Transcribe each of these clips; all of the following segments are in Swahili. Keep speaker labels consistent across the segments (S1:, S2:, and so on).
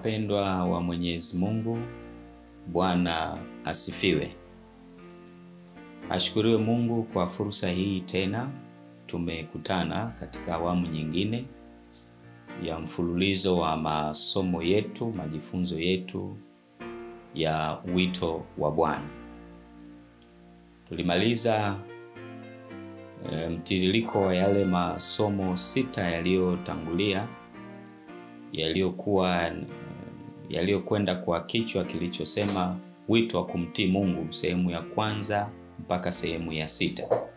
S1: Wapendwa wa Mwenyezi Mungu, Bwana asifiwe. Ashukuriwe Mungu kwa fursa hii tena. Tumekutana katika awamu nyingine ya mfululizo wa masomo yetu, majifunzo yetu ya wito wa Bwana. Tulimaliza mtiririko wa yale masomo 6 yaliyotangulia, yaliyokwenda kwa kichwa kilichosema wito wa kumtii Mungu, sehemu ya kwanza mpaka sehemu ya 6.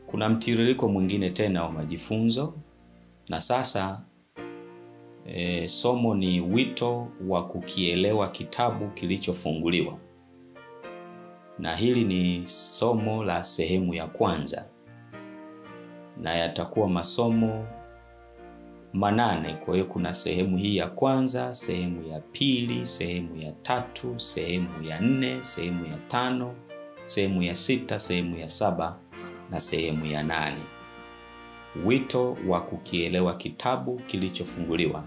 S1: Kuna mtiririko mwingine tena wa majifunzo, na sasa somo ni wito wa kukielewa kitabu kilichofunguliwa. Na hili ni somo la sehemu ya kwanza, na yatakuwa masomo 8. Kwa hiyo kuna sehemu hii ya kwanza, sehemu ya pili, sehemu ya 3, sehemu ya 4, sehemu ya 5, sehemu ya 6, sehemu ya 7 na sehemu ya 8. Wito wa kukielewa kitabu kilichofunguliwa,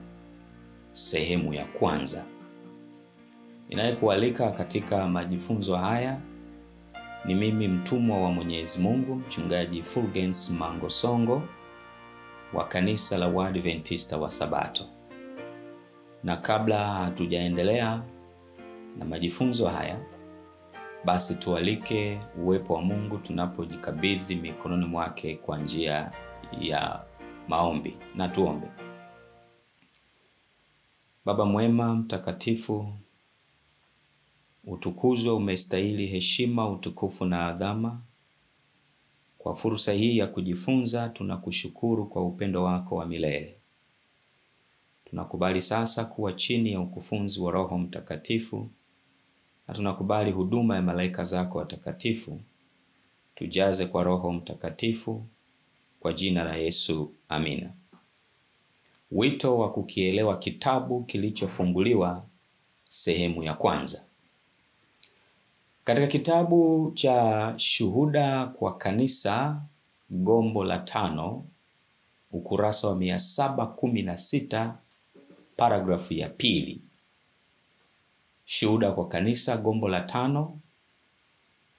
S1: sehemu ya kwanza. Ninayekualika katika majifunzo haya ni mimi, mtumwa wa Mwenyezi Mungu, mchungaji Fulgence Mangosongo wa kanisa la Waadventista wa Sabato. Na kabla hatujaendelea na majifunzo haya, basi tualike uwepo wa Mungu tunapojikabidhi mikononi mwake kwa njia ya maombi. Na tuombe. Baba mwema mtakatifu, utukuzwe, umestahili heshima, utukufu na adhama. Kwa fursa hii ya kujifunza, tunakushukuru kwa upendo wako wa milele. Tunakubali sasa kuwa chini ya ukufunzi wa Roho Mtakatifu, na tunakubali huduma ya malaika zako watakatifu. Tujaze kwa Roho Mtakatifu, kwa jina la Yesu, amina. Wito wa kukielewa kitabu kilichofunguliwa, sehemu ya kwanza. Katika kitabu cha Shuhuda kwa Kanisa, gombo la 5, ukurasa wa 716, paragrafu ya 2. Shuhuda kwa Kanisa, gombo la 5,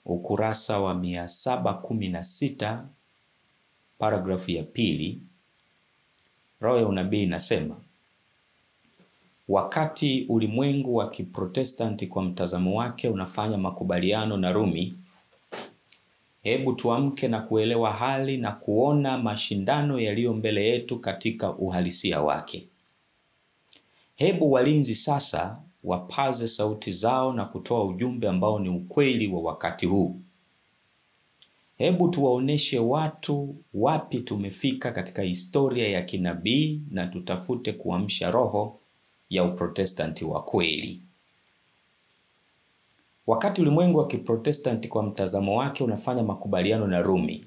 S1: ukurasa wa 716, paragrafu ya 2. Roho ya unabii inasema: wakati ulimwengu wa Kiprotestanti kwa mtazamo wake unafanya makubaliano na Rumi, hebu tuamke na kuelewa hali na kuona mashindano yaliyo mbele yetu katika uhalisia wake. Hebu walinzi sasa wapaze sauti zao na kutoa ujumbe ambao ni ukweli wa wakati huu. Hebu tuwaoneshe watu wapi tumefika katika historia ya kinabii, na tutafute kuamsha roho ya uprotestanti wa kweli. Wakati ulimwengu wa Kiprotestanti kwa mtazamo wake unafanya makubaliano na Rumi,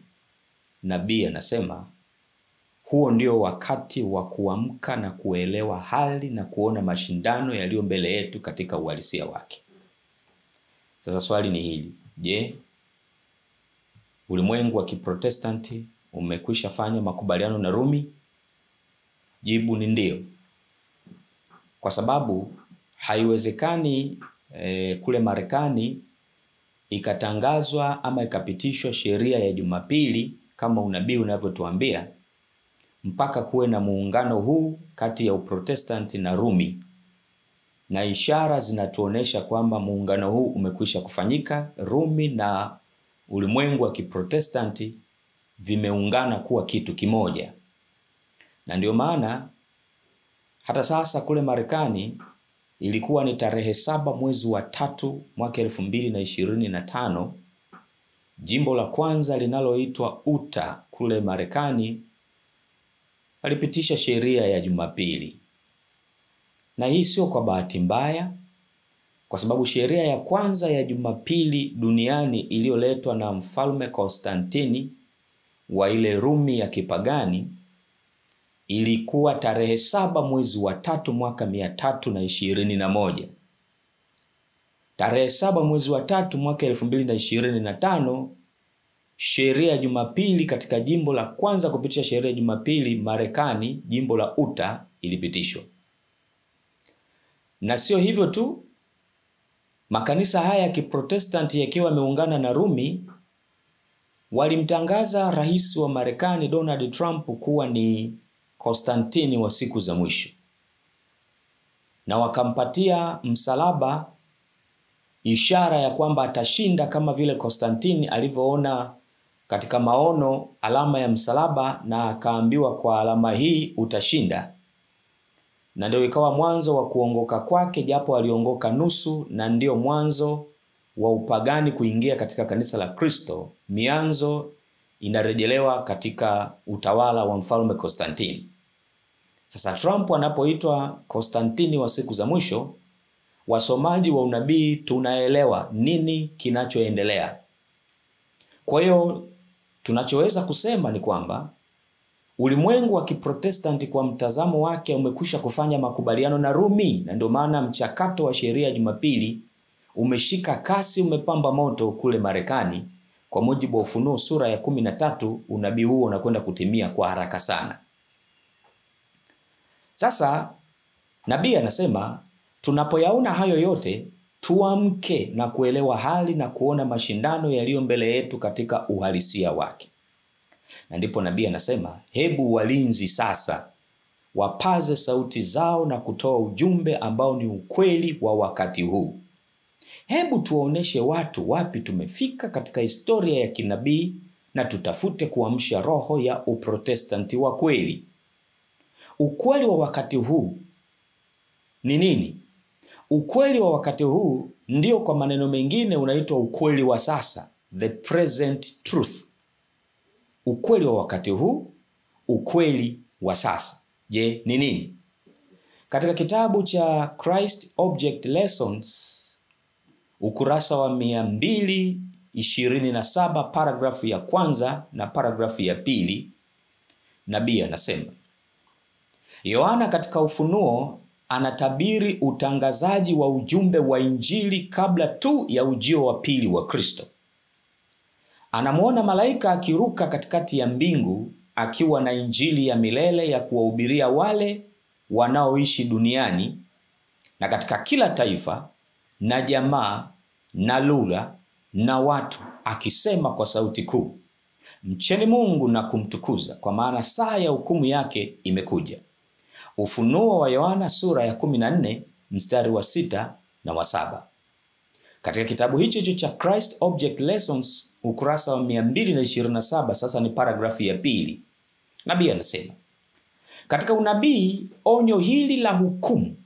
S1: nabii anasema huo ndio wakati wa kuamka na kuelewa hali na kuona mashindano yaliyo mbele yetu katika uhalisia wake. Sasa swali ni hili: je, ulimwengu wa Kiprotestanti umekwisha fanya makubaliano na Rumi? Jibu ni ndio. Kwa sababu haiwezekani kule Marekani ikatangazwa ama ikapitishwa sheria ya Jumapili kama unabii unavyotuambia, mpaka kuwe na muungano huu kati ya Uprotestanti na Rumi. Na ishara zinatuonesha kwamba muungano huu umekwisha kufanyika. Rumi na ulimwengu wa Kiprotestanti vimeungana kuwa kitu kimoja. Na ndio maana hata sasa kule Marekani ilikuwa ni tarehe 7 mwezi wa 3 mwaka 2025, jimbo la kwanza linaloitwa Utah kule Marekani walipitisha sheria ya Jumapili. Na hii sio kwa bahati mbaya, kwa sababu sheria ya kwanza ya Jumapili duniani iliyoletwa na Mfalme Konstantini wa ile Rumi ya kipagani ilikuwa tarehe 7 mwezi wa 3 mwaka 321. Tarehe 7 mwezi wa 3 mwaka 2025, sheria ya Jumapili katika jimbo la kwanza kupitisha sheria ya Jumapili Marekani, jimbo la Utah, ilipitishwa. Na sio hivyo tu, makanisa haya ya Kiprotestanti yakiwa yameungana na Rumi walimtangaza rais wa Marekani Donald Trump kuwa ni Konstantini wa siku za mwisho, na wakampatia msalaba, ishara ya kwamba atashinda kama vile Konstantini alivyoona katika maono alama ya msalaba na akaambiwa kwa alama hii utashinda. Na ndio ikawa mwanzo wa kuongoka kwake, japo aliongoka nusu, na ndio mwanzo wa upagani kuingia katika kanisa la Kristo. Mianzo inarejelewa katika utawala wa mfalme Konstantini. Sasa Trump anapoitwa Konstantini wa siku za mwisho, wasomaji wa unabii tunaelewa nini kinachoendelea. Kwa hiyo tunachoweza kusema ni kwamba ulimwengu wa Kiprotestanti kwa mtazamo wake umekwisha kufanya makubaliano na Rumi, na ndio maana mchakato wa sheria ya Jumapili umeshika kasi, umepamba moto kule Marekani. Kwa mujibu wa Ufunuo sura ya 13, unabii huo unakwenda kutimia kwa haraka sana. Sasa nabii anasema tunapoyaona hayo yote tuamke na kuelewa hali na kuona mashindano yaliyo mbele yetu katika uhalisia wake. Na ndipo nabii anasema hebu walinzi sasa wapaze sauti zao na kutoa ujumbe ambao ni ukweli wa wakati huu. Hebu tuwaoneshe watu wapi tumefika katika historia ya kinabii na tutafute kuamsha roho ya uprotestanti wa kweli. Ukweli wa wakati huu ni nini? Ukweli wa wakati huu ndio kwa maneno mengine unaitwa ukweli wa sasa, the present truth. Ukweli wa wakati huu, ukweli wa sasa. Je, ni nini? Katika kitabu cha Christ Object Lessons, ukurasa wa 227, paragrafu ya kwanza na paragrafu ya pili, nabii anasema Yohana katika Ufunuo anatabiri utangazaji wa ujumbe wa Injili kabla tu ya ujio wa pili wa Kristo. Anamuona malaika akiruka katikati ya mbingu akiwa na Injili ya milele ya kuwahubiria wale wanaoishi duniani na katika kila taifa na jamaa na lugha na watu, akisema kwa sauti kuu, mcheni Mungu na kumtukuza, kwa maana saa ya hukumu yake imekuja. Ufunuo wa Yohana sura ya 14 mstari wa 6 na wa 7. Katika kitabu hicho cha Christ Object Lessons, ukurasa wa 227, sasa ni paragrafu ya pili, nabii anasema katika unabii onyo hili la hukumu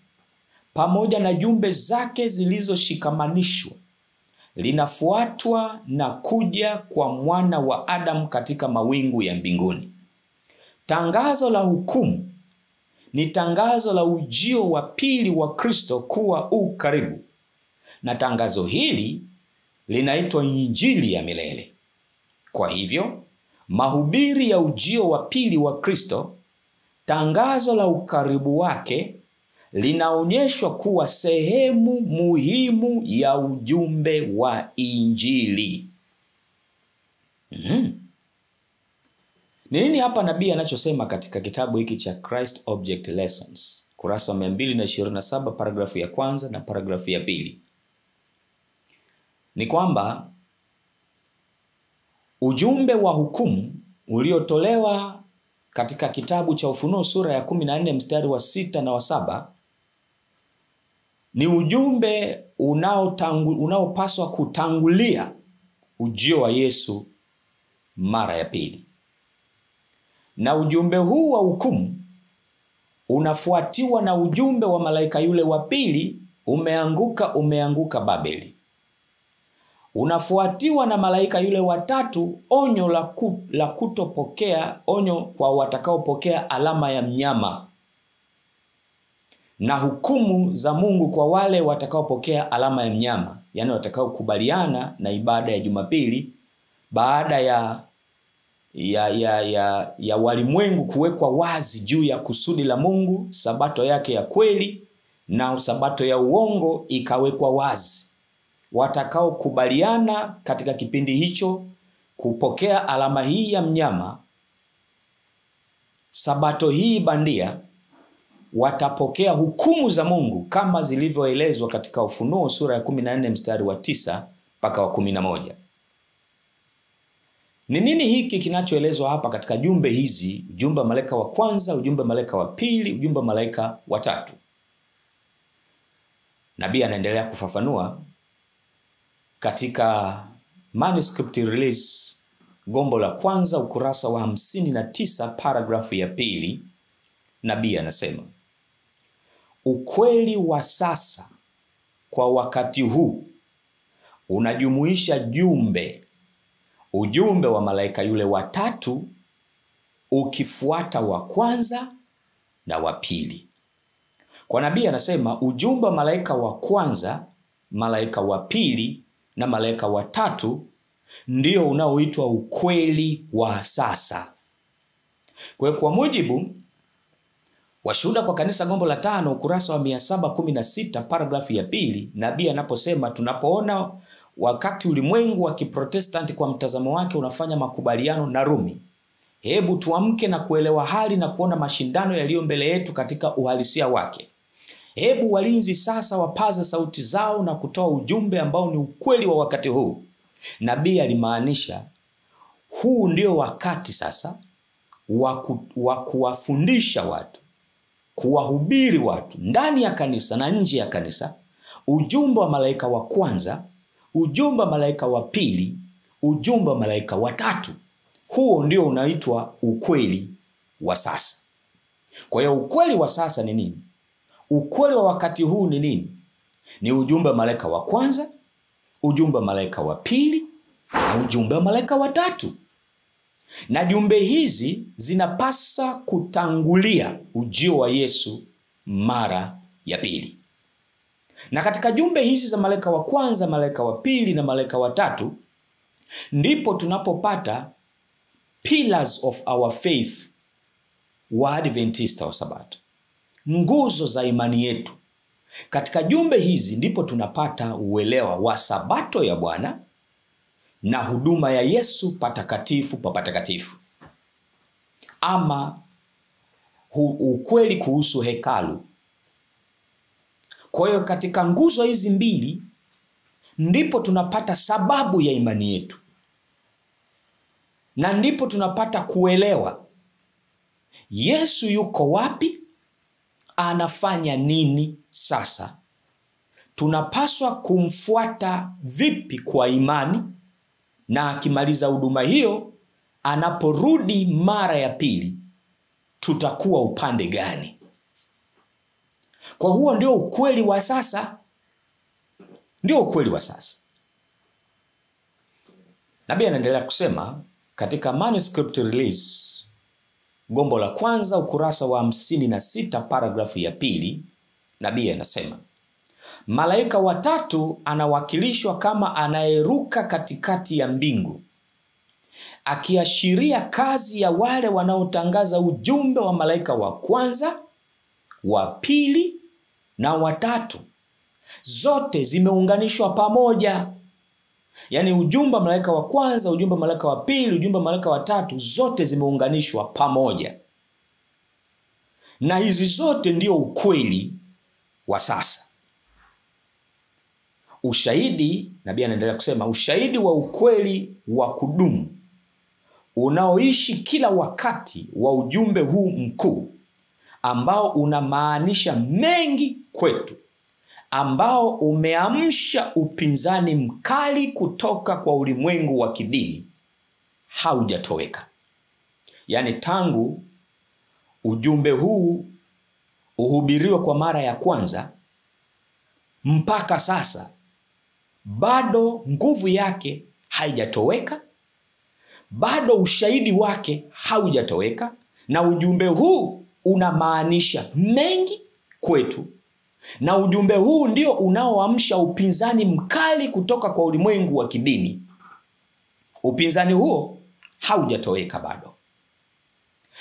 S1: pamoja na jumbe zake zilizoshikamanishwa linafuatwa na kuja kwa mwana wa Adamu katika mawingu ya mbinguni. Tangazo la hukumu ni tangazo la ujio wa pili wa Kristo kuwa karibu, na tangazo hili linaitwa Injili ya milele. Kwa hivyo mahubiri ya ujio wa pili wa Kristo, tangazo la ukaribu wake, linaonyeshwa kuwa sehemu muhimu ya ujumbe wa Injili. Nini hapa nabii anachosema katika kitabu hiki cha Christ Object Lessons, kurasa wa 227, paragrafu ya kwanza na paragrafu ya pili? Ni kwamba ujumbe wa hukumu uliotolewa katika kitabu cha Ufunuo sura ya 14 mstari wa 6 na wa 7 ni ujumbe unaopaswa kutangulia ujio wa Yesu mara ya pili. Na ujumbe huu wa hukumu unafuatiwa na ujumbe wa malaika yule wa pili, umeanguka Babeli. Unafuatiwa na malaika yule wa tatu, onyo la kutopokea, onyo kwa watakaopokea alama ya mnyama, na hukumu za Mungu kwa wale watakaopokea alama ya mnyama, yani watakaokubaliana na ibada ya Jumapili baada ya walimwengu kuwekwa wazi juu ya kusudi la Mungu, sabato yake ya kweli na sabato ya uongo ikawekwa wazi. Watakao kubaliana katika kipindi hicho kupokea alama hii ya mnyama, sabato hii bandia, watapokea hukumu za Mungu kama zilivyoelezwa katika Ufunuo sura ya 14 mstari wa 9 mpaka wa 11. Ni nini hiki kinachoelezwa hapa katika jumbe hizi, ujumbe wa malaika wa kwanza, ujumbe wa malaika wa pili, ujumbe wa malaika wa tatu? Nabii anaendelea kufafanua katika manuscript release gombo la kwanza ukurasa wa 59 paragrafu ya pili. Nabii anasema, ukweli wa sasa kwa wakati huu unajumuisha ujumbe wa malaika yule wa tatu ukifuata wa kwanza na wa pili. Kwa nabii anasema ujumbe wa malaika wa kwanza, malaika wa pili na malaika wa tatu ndio unaoitwa ukweli wa sasa. Kwa mujibu wa Shuhuda kwa Kanisa gombo la 5 ukurasa wa 716 paragrafu ya pili, nabii anaposema tunapoona wakati ulimwengu wa Kiprotestanti kwa mtazamo wake unafanya makubaliano na Rumi, hebu tuamke na kuelewa hali na kuona mashindano yaliyo mbele yetu katika uhalisia wake. Hebu walinzi sasa wapaza sauti zao na kutoa ujumbe ambao ni ukweli wa wakati huu. Nabii alimaanisha huu ndio wakati sasa wa kuwafundisha watu, kuwahubiri watu ndani ya kanisa na nje ya kanisa ujumbe wa malaika wa kwanza, ujumbe wa malaika wa pili, ujumbe wa malaika wa tatu. Huo ndio unaitwa ukweli wa sasa. Kwa hiyo ukweli wa sasa ni nini? Ukweli wa wakati huu ni nini? Ni ujumbe wa malaika wa kwanza, ujumbe wa malaika wa pili na ujumbe wa malaika wa tatu. Na jumbe hizi zinapasa kutangulia ujio wa Yesu mara ya pili. Na katika jumbe hizi za malaika wa kwanza, malaika wa pili na malaika wa tatu ndipo tunapopata pillars of our faith wa Adventista wa Sabato, nguzo za imani yetu. Katika jumbe hizi ndipo tunapata uelewa wa Sabato ya Bwana na huduma ya Yesu patakatifu pa patakatifu, ama ukweli kuhusu hekalu. Kwa hiyo katika nguzo hizi mbili ndipo tunapata sababu ya imani yetu, na ndipo tunapata kuelewa Yesu yuko wapi, anafanya nini sasa, tunapaswa kumfuata vipi kwa imani, na akimaliza huduma hiyo anaporudi mara ya pili tutakuwa upande gani. Kwa huo ndio ukweli wa sasa. Ndio ukweli wa sasa. Nabii anaendelea kusema katika manuscript release gombo la kwanza ukurasa wa 56 paragrafu ya pili. Nabii anasema malaika wa tatu anawakilishwa kama anayeruka katikati ya mbingu, akiashiria kazi ya wale wanaotangaza ujumbe wa malaika wa kwanza, wa pili na wa tatu. Zote zimeunganishwa pamoja. Yaani ujumbe wa malaika wa kwanza, ujumbe wa malaika wa pili, ujumbe wa malaika wa tatu, zote zimeunganishwa pamoja. Na hizi zote ndio ukweli wa sasa. Ushahidi, nabii anaendelea kusema, ushahidi wa ukweli wa kudumu unaoishi kila wakati wa ujumbe huu mkuu, ambao unamaanisha mengi kwetu, ambao umeamsha upinzani mkali kutoka kwa ulimwengu wa kidini, haujatoweka. Yaani tangu ujumbe huu uhubiriwa kwa mara ya kwanza mpaka sasa, bado nguvu yake haijatoweka, bado ushahidi wake haujatoweka, na ujumbe huu unamaanisha mengi kwetu, na ujumbe huu ndio unaoamsha upinzani mkali kutoka kwa ulimwengu wa kidini. Upinzani huo haujatoweka bado.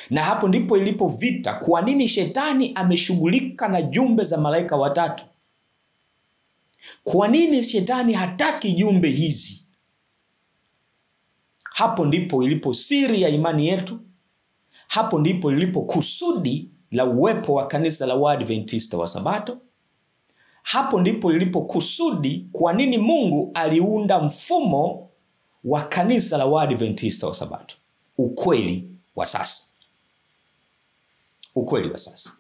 S1: Na hapo ndipo ilipo vita. Kwa nini shetani ameshughulika na jumbe za malaika watatu? Kwa nini shetani hataki jumbe hizi? Hapo ndipo ilipo siri ya imani yetu. Hapo ndipo ilipo kusudi la uwepo wa kanisa la Waadventista wa Sabato. Hapo ndipo lilipo kusudi kwa nini Mungu aliunda mfumo wa kanisa la Waadventista wa Sabato. Ukweli wa sasa. Ukweli wa sasa.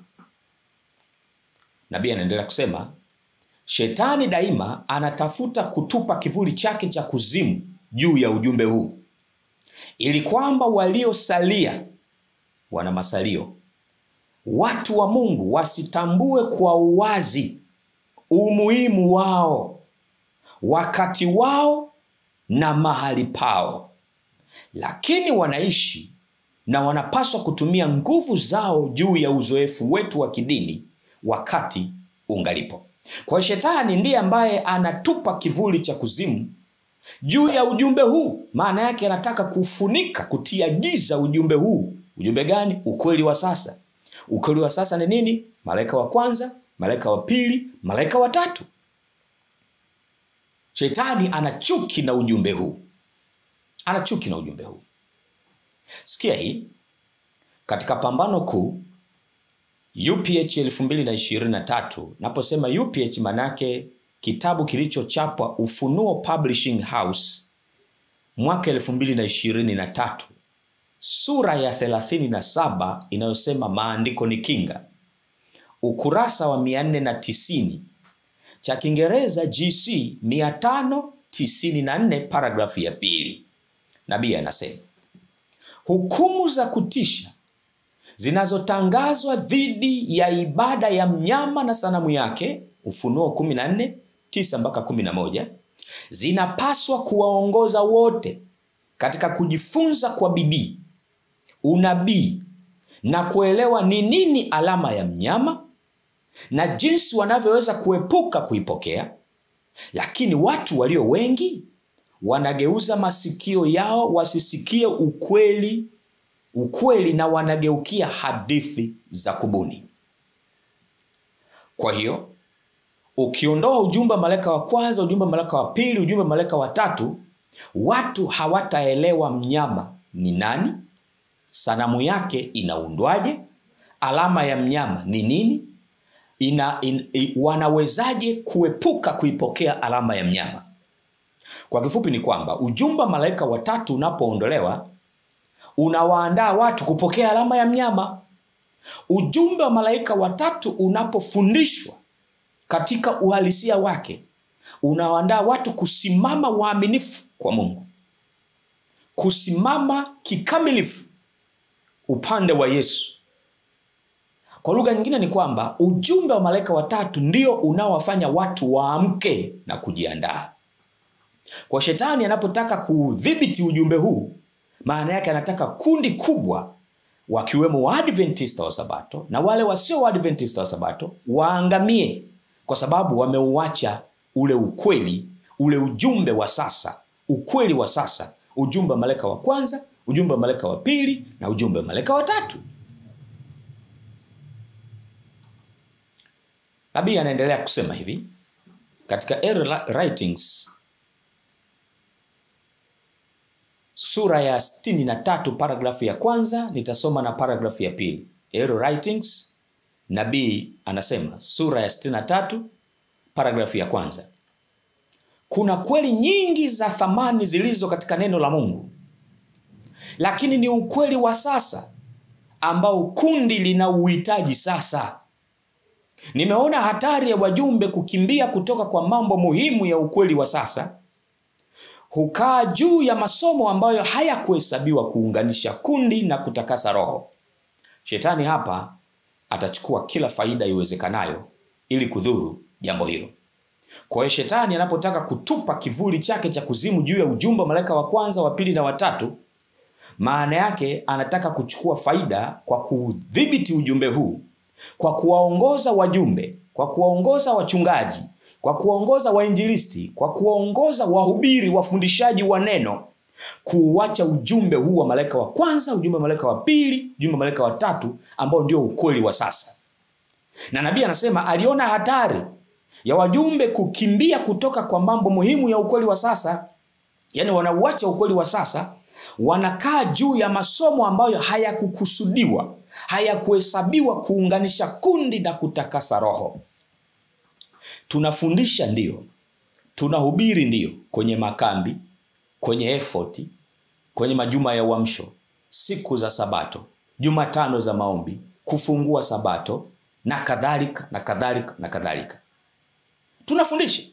S1: Nabii anaendelea kusema, Shetani daima anatafuta kutupa kivuli chake cha kuzimu juu ya ujumbe huu, ili kwamba waliosalia, wana masalio, watu wa Mungu wasitambue kwa uwazi umuhimu wao, wakati wao na mahali pao. Lakini wanaishi na wanapaswa kutumia nguvu zao juu ya uzoefu wetu wa kidini wakati ungalipo. Kwa Shetani ndiye ambaye anatupa kivuli cha kuzimu juu ya ujumbe huu. Maana yake anataka kufunika, kutia giza ujumbe huu. Ujumbe gani? Ukweli wa sasa. Ukweli wa sasa ni nini? Malaika wa kwanza, malaika wa pili, malaika wa tatu. Shetani anachuki na ujumbe huu. Anachuki na ujumbe huu. Sikia hii. Katika Pambano Kuu UPH 2023, naposema UPH manake kitabu kilichochapwa Ufunuo Publishing House mwaka 2023, sura ya 37 inayosema maandiko ni kinga, ukurasa wa 490, cha Kiingereza GC 594, paragrafu ya 2. Nabii anasema, hukumu za kutisha zinazotangazwa dhidi ya ibada ya mnyama na sanamu yake, Ufunuo 14:9-11, zinapaswa kuwaongoza wote katika kujifunza kwa bidii unabii na kuelewa ni nini alama ya mnyama na jinsi wanavyoweza kuepuka kuipokea. Lakini watu walio wengi wanageuza masikio yao wasisikie ukweli na wanageukia hadithi za kubuni. Kwa hiyo, ukiondoa ujumbe malaika wa kwanza, ujumbe malaika wa pili, ujumbe malaika wa tatu, watu hawataelewa mnyama ni nani, sanamu yake inaundwaje, alama ya mnyama ni nini, wanawezaje kuepuka kuipokea alama ya mnyama. Kwa kifupi ni kwamba ujumbe malaika wa tatu unapoondolewa, unawaandaa watu kupokea alama ya mnyama. Ujumbe wa malaika wa tatu unapofundishwa katika uhalisia wake, unawaandaa watu kusimama waaminifu kwa Mungu, kusimama kikamilifu upande wa Yesu. Kwa lugha nyingine ni kwamba ujumbe wa malaika wa tatu ndio unaowafanya watu waamke na kujiandaa. Kwa Shetani anapotaka kudhibiti ujumbe huu, maana yake anataka kundi kubwa, wakiwemo Waadventista wa Sabato na wale wasio Waadventista wa Sabato, waangamie, kwa sababu wameuacha ule ukweli, ule ujumbe wa sasa, ukweli wa sasa, ujumbe wa malaika wa kwanza, ujumbe wa malaika wa pili na ujumbe wa malaika wa tatu. Nabii anaendelea kusema hivi katika Error Writings sura ya 63, paragrafu ya kwanza, nitasoma na paragrafu ya pili. Error Writings, nabii anasema, sura ya 63, paragrafu ya kwanza, kuna kweli nyingi za thamani zilizo katika neno la Mungu, lakini ni ukweli wa sasa ambao kundi lina uhitaji sasa. Nimeona hatari ya wajumbe kukimbia kutoka kwa mambo muhimu ya ukweli wa sasa, hukaa juu ya masomo ambayo hayakuhesabiwa kuunganisha kundi na kutakasa roho. Shetani hapa atachukua kila faida iwezekanayo ili kudhuru jambo hilo. Kwa hiyo Shetani anapotaka kutupa kivuli chake cha kuzimu juu ya ujumbe malaika wa kwanza, wa pili na wa tatu, maana yake anataka kuchukua faida kwa kudhibiti ujumbe huu, kwa kuwaongoza wajumbe, kwa kuwaongoza wachungaji, kwa kuwaongoza wainjilisti, kwa kuwaongoza wahubiri, wafundishaji wa neno, kuuacha ujumbe huu wa malaika wa kwanza, ujumbe wa malaika wa pili, ujumbe wa malaika wa tatu, ambao ndio ukweli wa sasa. Na nabii anasema aliona hatari ya wajumbe kukimbia kutoka kwa mambo muhimu ya ukweli wa sasa, yani wanauacha ukweli wa sasa, wanakaa juu ya masomo ambayo hayakukusudiwa, hayakuhesabiwa kuunganisha kundi na kutakasa roho. Tunafundisha ndio, tunahubiri ndio, kwenye makambi, kwenye effort, kwenye majuma ya uamsho, siku za Sabato, Jumatano za maombi, kufungua Sabato na kadhalika na kadhalika na kadhalika. Tunafundisha.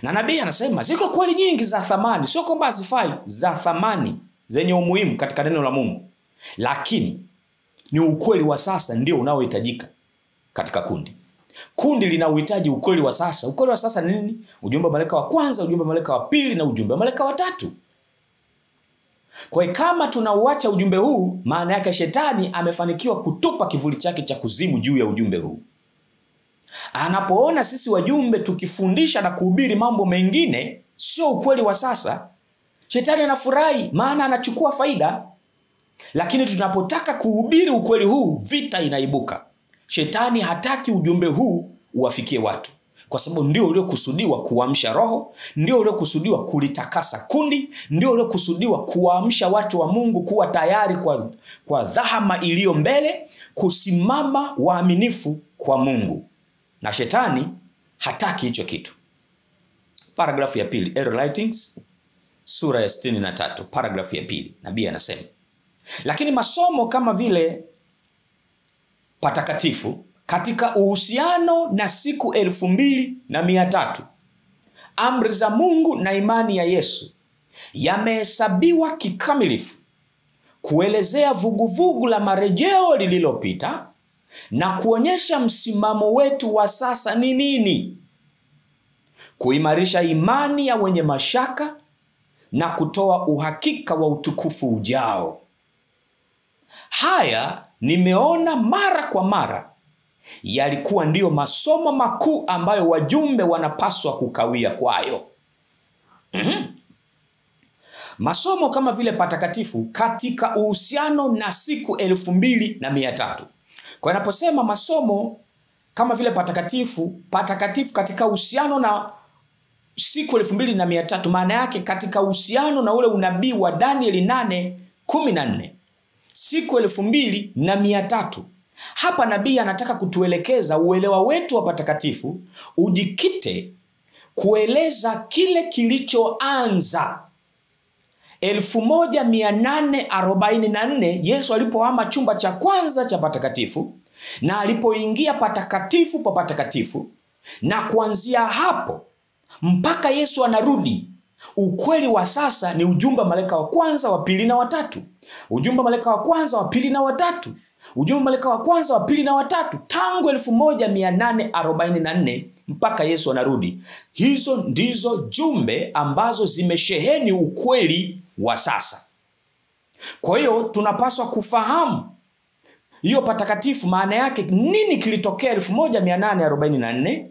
S1: Na nabii anasema ziko kweli nyingi za thamani, sio kwamba hazifai, za thamani zenye umuhimu katika neno la Mungu. Lakini ni ukweli wa sasa ndio unaohitajika katika kundi. Kundi linauhitaji ukweli wa sasa. Ukweli wa sasa ni nini? Ujumbe wa malaika wa kwanza, ujumbe wa malaika wa pili na ujumbe wa malaika wa tatu. Kwa hiyo kama tunauacha ujumbe huu, maana yake shetani amefanikiwa kutupa kivuli chake cha kuzimu juu ya ujumbe huu. Anapoona sisi wajumbe tukifundisha na kuhubiri mambo mengine sio ukweli wa sasa, shetani anafurahi, maana anachukua faida. Lakini tunapotaka kuhubiri ukweli huu, vita inaibuka. Shetani hataki ujumbe huu uwafikie watu, kwa sababu ndio uliokusudiwa kuamsha roho, ndio uliokusudiwa kulitakasa kundi, ndio uliokusudiwa kuamsha watu wa Mungu kuwa tayari kwa dhahama iliyo mbele, kusimama waaminifu kwa Mungu. Na shetani hataki hicho kitu. Paragrafu ya pili, Error Writings, sura ya 63, paragrafu ya pili. Nabii anasema, lakini masomo kama vile patakatifu katika uhusiano na siku 2300, amri za Mungu na imani ya Yesu yamehesabiwa kikamilifu kuelezea vuguvugu la marejeo lililopita na kuonyesha msimamo wetu wa sasa ni nini, kuimarisha imani ya wenye mashaka na kutoa uhakika wa utukufu ujao. Haya nimeona mara kwa mara yalikuwa ndiyo masomo makuu ambayo wajumbe wanapaswa kukawia kwayo. Masomo kama vile patakatifu katika uhusiano na siku 2300. Kwa inaposema masomo kama vile patakatifu katika uhusiano na siku 2300, maana yake katika uhusiano na ule unabii wa Danieli 8:14, siku 2300. Hapa nabii anataka kutuelekeza uelewa wetu wa patakatifu ujikite kueleza kile kilichoanza 1844 Yesu alipohama chumba cha kwanza cha patakatifu na alipoingia patakatifu pa patakatifu, na kuanzia hapo mpaka Yesu anarudi. Ukweli wa sasa ni ujumbe wa malaika wa kwanza, wa pili na wa tatu. Ujumbe wa malaika wa kwanza, wa pili na wa tatu. Ujumbe wa malaika wa kwanza, wa pili na wa tatu, tangu 1844 mpaka Yesu anarudi. Hizo ndizo jumbe ambazo zimesheheni ukweli wa sasa. Kwa hiyo tunapaswa kufahamu hiyo patakatifu maana yake nini, kilitokea 1844,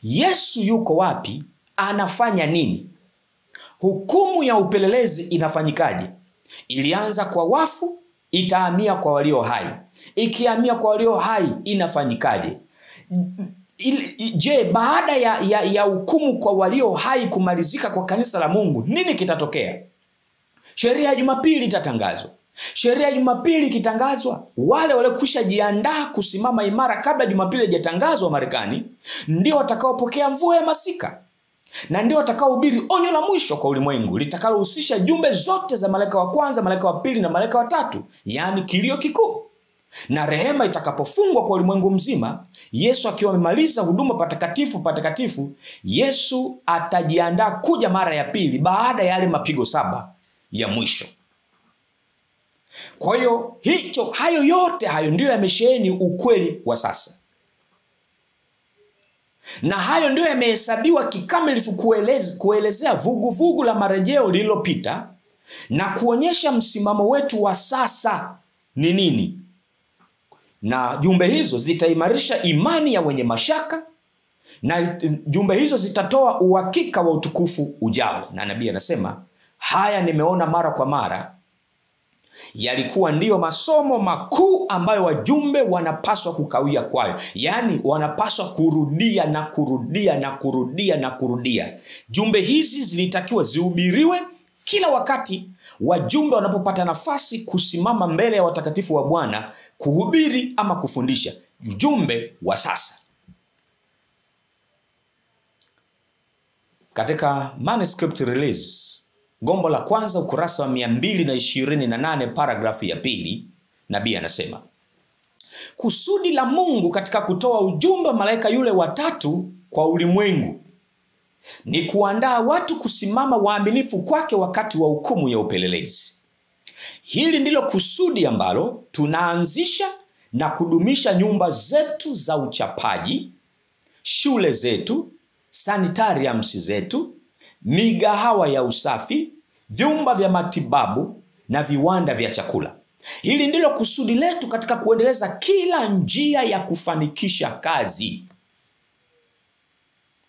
S1: Yesu yuko wapi, anafanya nini, hukumu ya upelelezi inafanyikaje, ilianza kwa wafu, itahamia kwa walio hai, ikihamia kwa walio hai inafanyikaje? Je, baada ya hukumu kwa walio hai kumalizika kwa kanisa la Mungu, nini kitatokea? Sheria ya Jumapili itatangazwa. Sheria ya Jumapili ikitangazwa, wale waliokwisha jiandaa kusimama imara kabla Jumapili haijatangazwa Marekani ndio watakaopokea mvua ya masika, na ndio watakaohubiri onyo la mwisho kwa ulimwengu litakalohusisha jumbe zote za malaika wa kwanza, malaika wa pili na malaika wa tatu, yani kilio kikuu. Na rehema itakapofungwa kwa ulimwengu mzima, Yesu akiwa amemaliza huduma patakatifu, Yesu atajiandaa kuja mara ya pili baada ya yale mapigo 7 ya mwisho. Kwa hiyo hayo yote ndio yamesheheni ukweli wa sasa. Na hayo ndio yamehesabiwa kikamilifu kuelezea vuguvugu la marejeo lililopita na kuonyesha msimamo wetu wa sasa ni nini. Na jumbe hizo zitaimarisha imani ya wenye mashaka, na jumbe hizo zitatoa uhakika wa utukufu ujao. Na nabii anasema haya nimeona mara kwa mara yalikuwa ndiyo masomo makuu ambayo wajumbe wanapaswa kukawia kwayo. Yani wanapaswa kurudia na kurudia na kurudia na kurudia. Jumbe hizi zilitakiwa zihubiriwe kila wakati, wajumbe wanapopata nafasi kusimama mbele ya watakatifu wa Bwana kuhubiri ama kufundisha, ujumbe wa sasa. Katika manuscript release, gombo la kwanza, ukurasa wa 228, paragrafu ya 2, nabii anasema, kusudi la Mungu katika kutoa ujumbe wa malaika yule watatu kwa ulimwengu ni kuandaa watu kusimama waaminifu kwake wakati wa hukumu ya upelelezi. Hili ndilo kusudi ambalo tunaanzisha na kudumisha nyumba zetu za uchapaji, shule zetu, sanitariums zetu, migahawa ya usafi, vyumba vya matibabu na viwanda vya chakula. Hili ndilo kusudi letu katika kuendeleza kila njia ya kufanikisha kazi.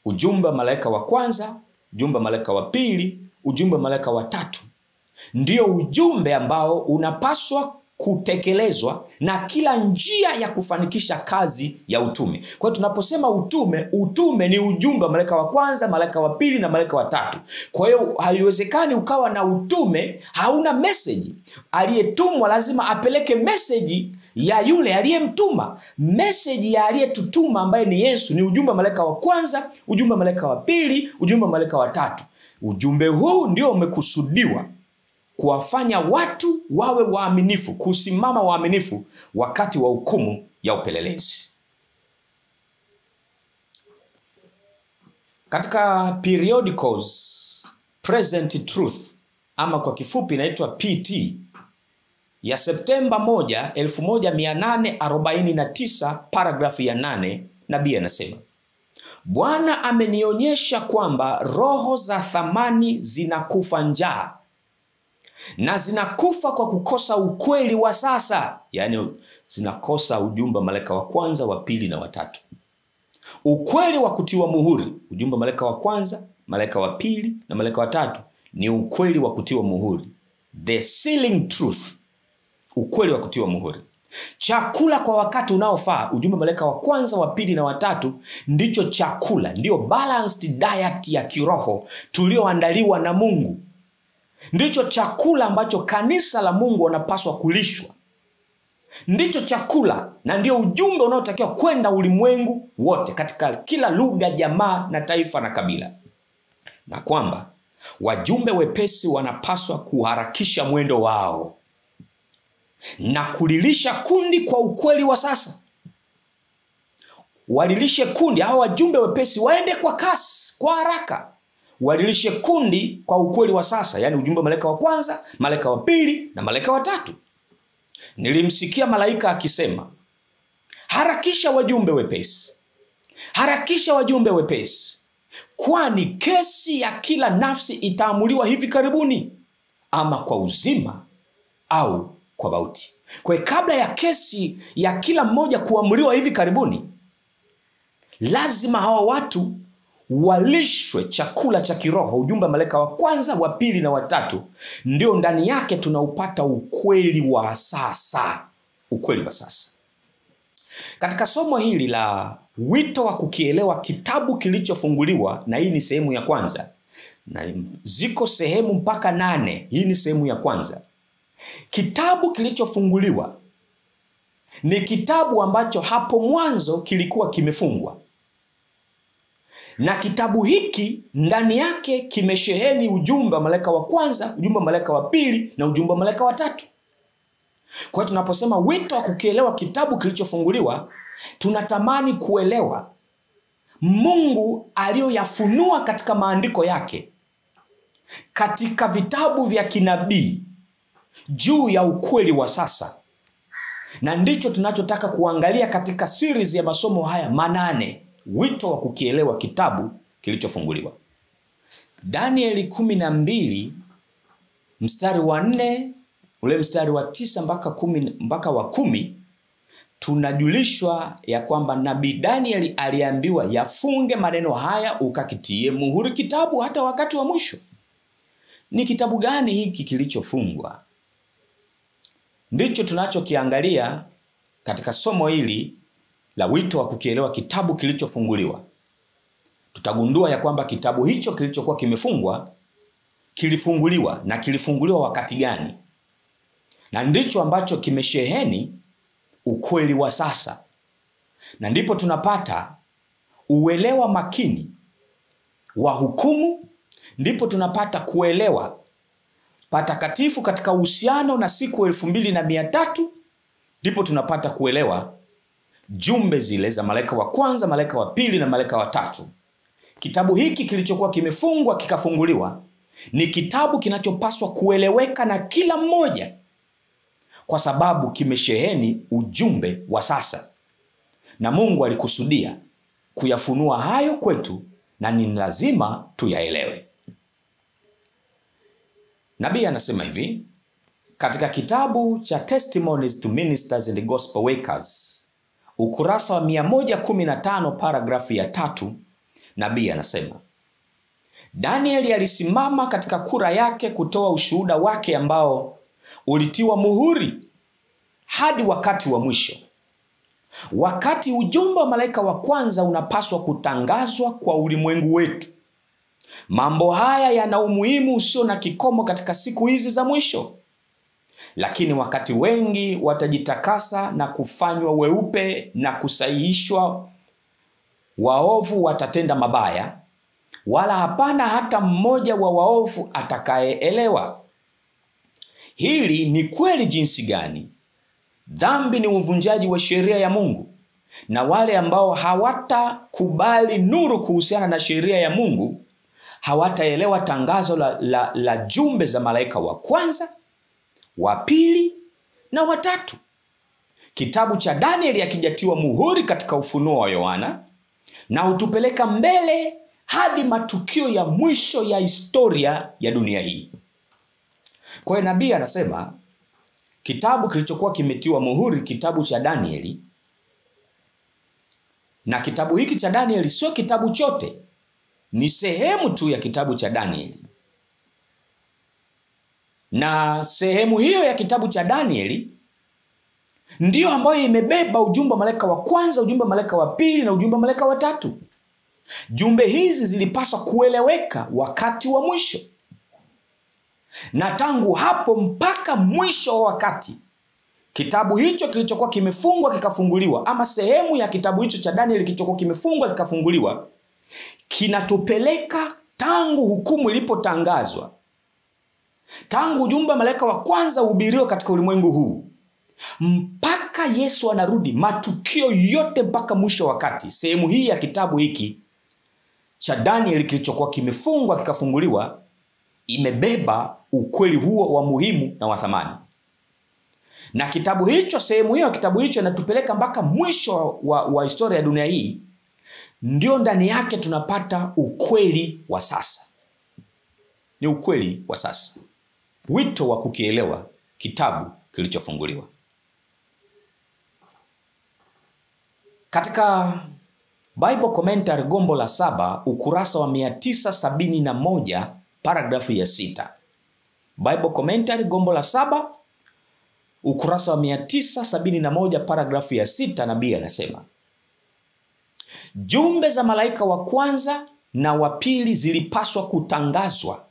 S1: Ujumbe wa malaika wa kwanza, ujumbe wa malaika wa pili, ujumbe wa malaika wa tatu ndio ujumbe ambao unapaswa kutekelezwa na kila njia ya kufanikisha kazi ya utume. Kwa hiyo tunaposema utume ni ujumbe wa malaika wa kwanza, malaika wa pili na malaika wa tatu. Kwa hiyo haiwezekani ukawa na utume hauna message. Aliyetumwa lazima apeleke message ya yule aliyemtuma. Message ya aliyetutuma ambaye ni Yesu ni ujumbe wa malaika wa kwanza, ujumbe wa malaika wa pili, ujumbe wa malaika wa tatu. Ujumbe huu ndio umekusudiwa kuwafanya watu wawe waaminifu, kusimama waaminifu wakati wa hukumu ya upelelezi. Katika periodicals Present Truth, ama kwa kifupi inaitwa PT, ya Septemba 1, 1849, paragrafu ya 8, nabii anasema, Bwana amenionyesha kwamba roho za thamani zinakufa njaa, na zinakufa kwa kukosa ukweli wa sasa. Yani zinakosa ujumbe wa malaika wa kwanza, wa pili na wa tatu. Ukweli wa kutiwa muhuri, ujumbe wa malaika wa kwanza, malaika wa pili na malaika wa tatu ni ukweli wa kutiwa muhuri, the sealing truth, ukweli wa kutiwa muhuri. Chakula kwa wakati unaofaa, ujumbe wa malaika wa kwanza, wa pili na wa tatu ndicho chakula, ndio balanced diet ya kiroho tulioandaliwa na Mungu. Ndicho chakula ambacho kanisa la Mungu wanapaswa kulishwa. Ndicho chakula na ndio ujumbe unaotakiwa kwenda ulimwengu wote, katika kila lugha, jamaa na taifa na kabila. Na kwamba wajumbe wepesi wanapaswa kuharakisha mwendo wao na kulilisha kundi kwa ukweli wa sasa. Walilishe kundi, hao wajumbe wepesi waende kwa kasi, kwa haraka. Walilishe kundi kwa ukweli wa sasa, yani ujumbe wa malaika wa kwanza, malaika wa pili na malaika wa tatu. Nilimsikia malaika akisema, harakisha wajumbe wepesi, harakisha wajumbe wepesi, kwani kesi ya kila nafsi itaamuliwa hivi karibuni, ama kwa uzima au kwa mauti. Kwa kabla ya kesi ya kila mmoja kuamriwa hivi karibuni, lazima hawa watu walishwe chakula cha kiroho. Ujumbe wa malaika wa kwanza, wa pili na wa tatu ndio ndani yake tunaupata ukweli wa sasa, ukweli wa sasa. Katika somo hili la wito wa kukielewa kitabu kilichofunguliwa, na hii ni sehemu ya kwanza, na ziko sehemu mpaka 8, hii ni sehemu ya kwanza. Kitabu kilichofunguliwa ni kitabu ambacho hapo mwanzo kilikuwa kimefungwa. Na kitabu hiki ndani yake kimesheheni ujumbe wa malaika wa kwanza, ujumbe wa malaika wa pili na ujumbe wa malaika wa tatu. Kwa hiyo tunaposema wito wa kukielewa kitabu kilichofunguliwa, tunatamani kuelewa Mungu aliyoyafunua katika maandiko yake, katika vitabu vya kinabii, juu ya ukweli wa sasa. Na ndicho tunachotaka kuangalia katika series ya masomo haya 8, wito wa kukielewa kitabu kilichofunguliwa. Danieli 12 mstari wa 4, ule mstari wa 9 mpaka wa 10, tunajulishwa ya kwamba nabii Danieli aliambiwa yafunge maneno haya ukakitie muhuri kitabu hata wakati wa mwisho. Ni kitabu gani hiki kilichofungwa? Ndicho tunachokiangalia katika somo hili la wito wa kukielewa kitabu kilichofunguliwa. Tutagundua ya kwamba kitabu hicho kilichokuwa kimefungwa kilifunguliwa na kilifunguliwa wakati gani. Na ndicho ambacho kimesheheni ukweli wa sasa. Na ndipo tunapata uelewa makini wa hukumu, ndipo tunapata kuelewa patakatifu katika uhusiano na siku 2300, ndipo tunapata kuelewa jumbe zile za malaika wa kwanza, malaika wa pili na malaika wa tatu. Kitabu hiki kilichokuwa kimefungwa kikafunguliwa ni kitabu kinachopaswa kueleweka na kila mmoja, kwa sababu kimesheheni ujumbe wa sasa. Na Mungu alikusudia kuyafunua hayo kwetu, na ni lazima tuyaelewe. Nabii anasema hivi katika kitabu cha Testimonies to Ministers and Gospel Workers, ukurasa wa 115 paragrafu ya 3. Nabii anasema, Danieli alisimama katika kura yake kutoa ushuhuda wake ambao ulitiwa muhuri hadi wakati wa mwisho. Wakati ujumbe wa malaika wa kwanza unapaswa kutangazwa kwa ulimwengu wetu. Mambo haya yana umuhimu usio na kikomo katika siku hizi za mwisho. Lakini wakati wengi watajitakasa na kufanywa weupe na kusahihishwa, waovu watatenda mabaya, wala hapana hata mmoja wa waovu atakayeelewa. Hili ni kweli jinsi gani dhambi ni uvunjaji wa sheria ya Mungu, na wale ambao hawatakubali nuru kuhusiana na sheria ya Mungu hawataelewa tangazo la jumbe za malaika wa kwanza, wa pili na wa tatu. Kitabu cha Danieli hakijatiwa muhuri katika ufunuo wa Yohana, na hutupeleka mbele hadi matukio ya mwisho ya historia ya dunia hii. Kwa hiyo nabii anasema kitabu kilichokuwa kimetiwa muhuri, kitabu cha Danieli, na kitabu hiki cha Danieli sio kitabu chote, ni sehemu tu ya kitabu cha Danieli. Na sehemu hiyo ya kitabu cha Danieli ndiyo ambayo imebeba ujumbe wa malaika wa kwanza, ujumbe wa malaika wa pili na ujumbe wa malaika wa tatu. Jumbe hizi zilipaswa kueleweka wakati wa mwisho. Na tangu hapo mpaka mwisho wa wakati, kitabu hicho kilichokuwa kimefungwa kikafunguliwa, ama sehemu ya kitabu hicho cha Danieli kilichokuwa kimefungwa kikafunguliwa, kinatupeleka tangu hukumu ilipotangazwa, tangu ujumbe wa malaika wa kwanza uhubiriwe katika ulimwengu huu, mpaka Yesu anarudi, matukio yote mpaka mwisho wakati. Sehemu hii ya kitabu hiki cha Danieli kilichokuwa kimefungwa kikafunguliwa imebeba ukweli huo wa muhimu na wa thamani. Na kitabu hicho, sehemu hiyo ya kitabu hicho inatupeleka mpaka mwisho wa historia ya dunia hii. Ndio ndani yake tunapata ukweli wa sasa. Ni ukweli wa sasa. Wito wa kukielewa kitabu kilichofunguliwa. Katika Bible Commentary gombo la 7 ukurasa wa 971 paragrafu ya 6. Bible Commentary gombo la 7 ukurasa wa 971 paragrafu ya 6, nabii anasema, jumbe za malaika wa kwanza na wa pili zilipaswa kutangazwa,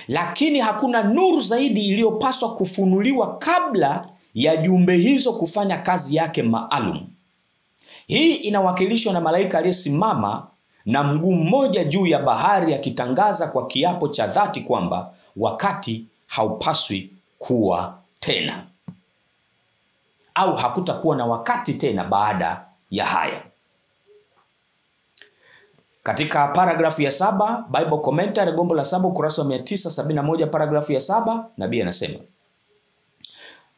S1: lakini hakuna nuru zaidi iliyopaswa kufunuliwa kabla ya jumbe hizo kufanya kazi yake maalum. Hii inawakilishwa na malaika aliyesimama na mguu mmoja juu ya bahari, akitangaza kwa kiapo cha dhati kwamba wakati haupaswi kuwa tena, au hakutakuwa na wakati tena baada ya haya. Katika paragrafu ya 7, Bible Commentary gombo la 7 ukurasa wa 971 paragrafu ya 7, nabii anasema,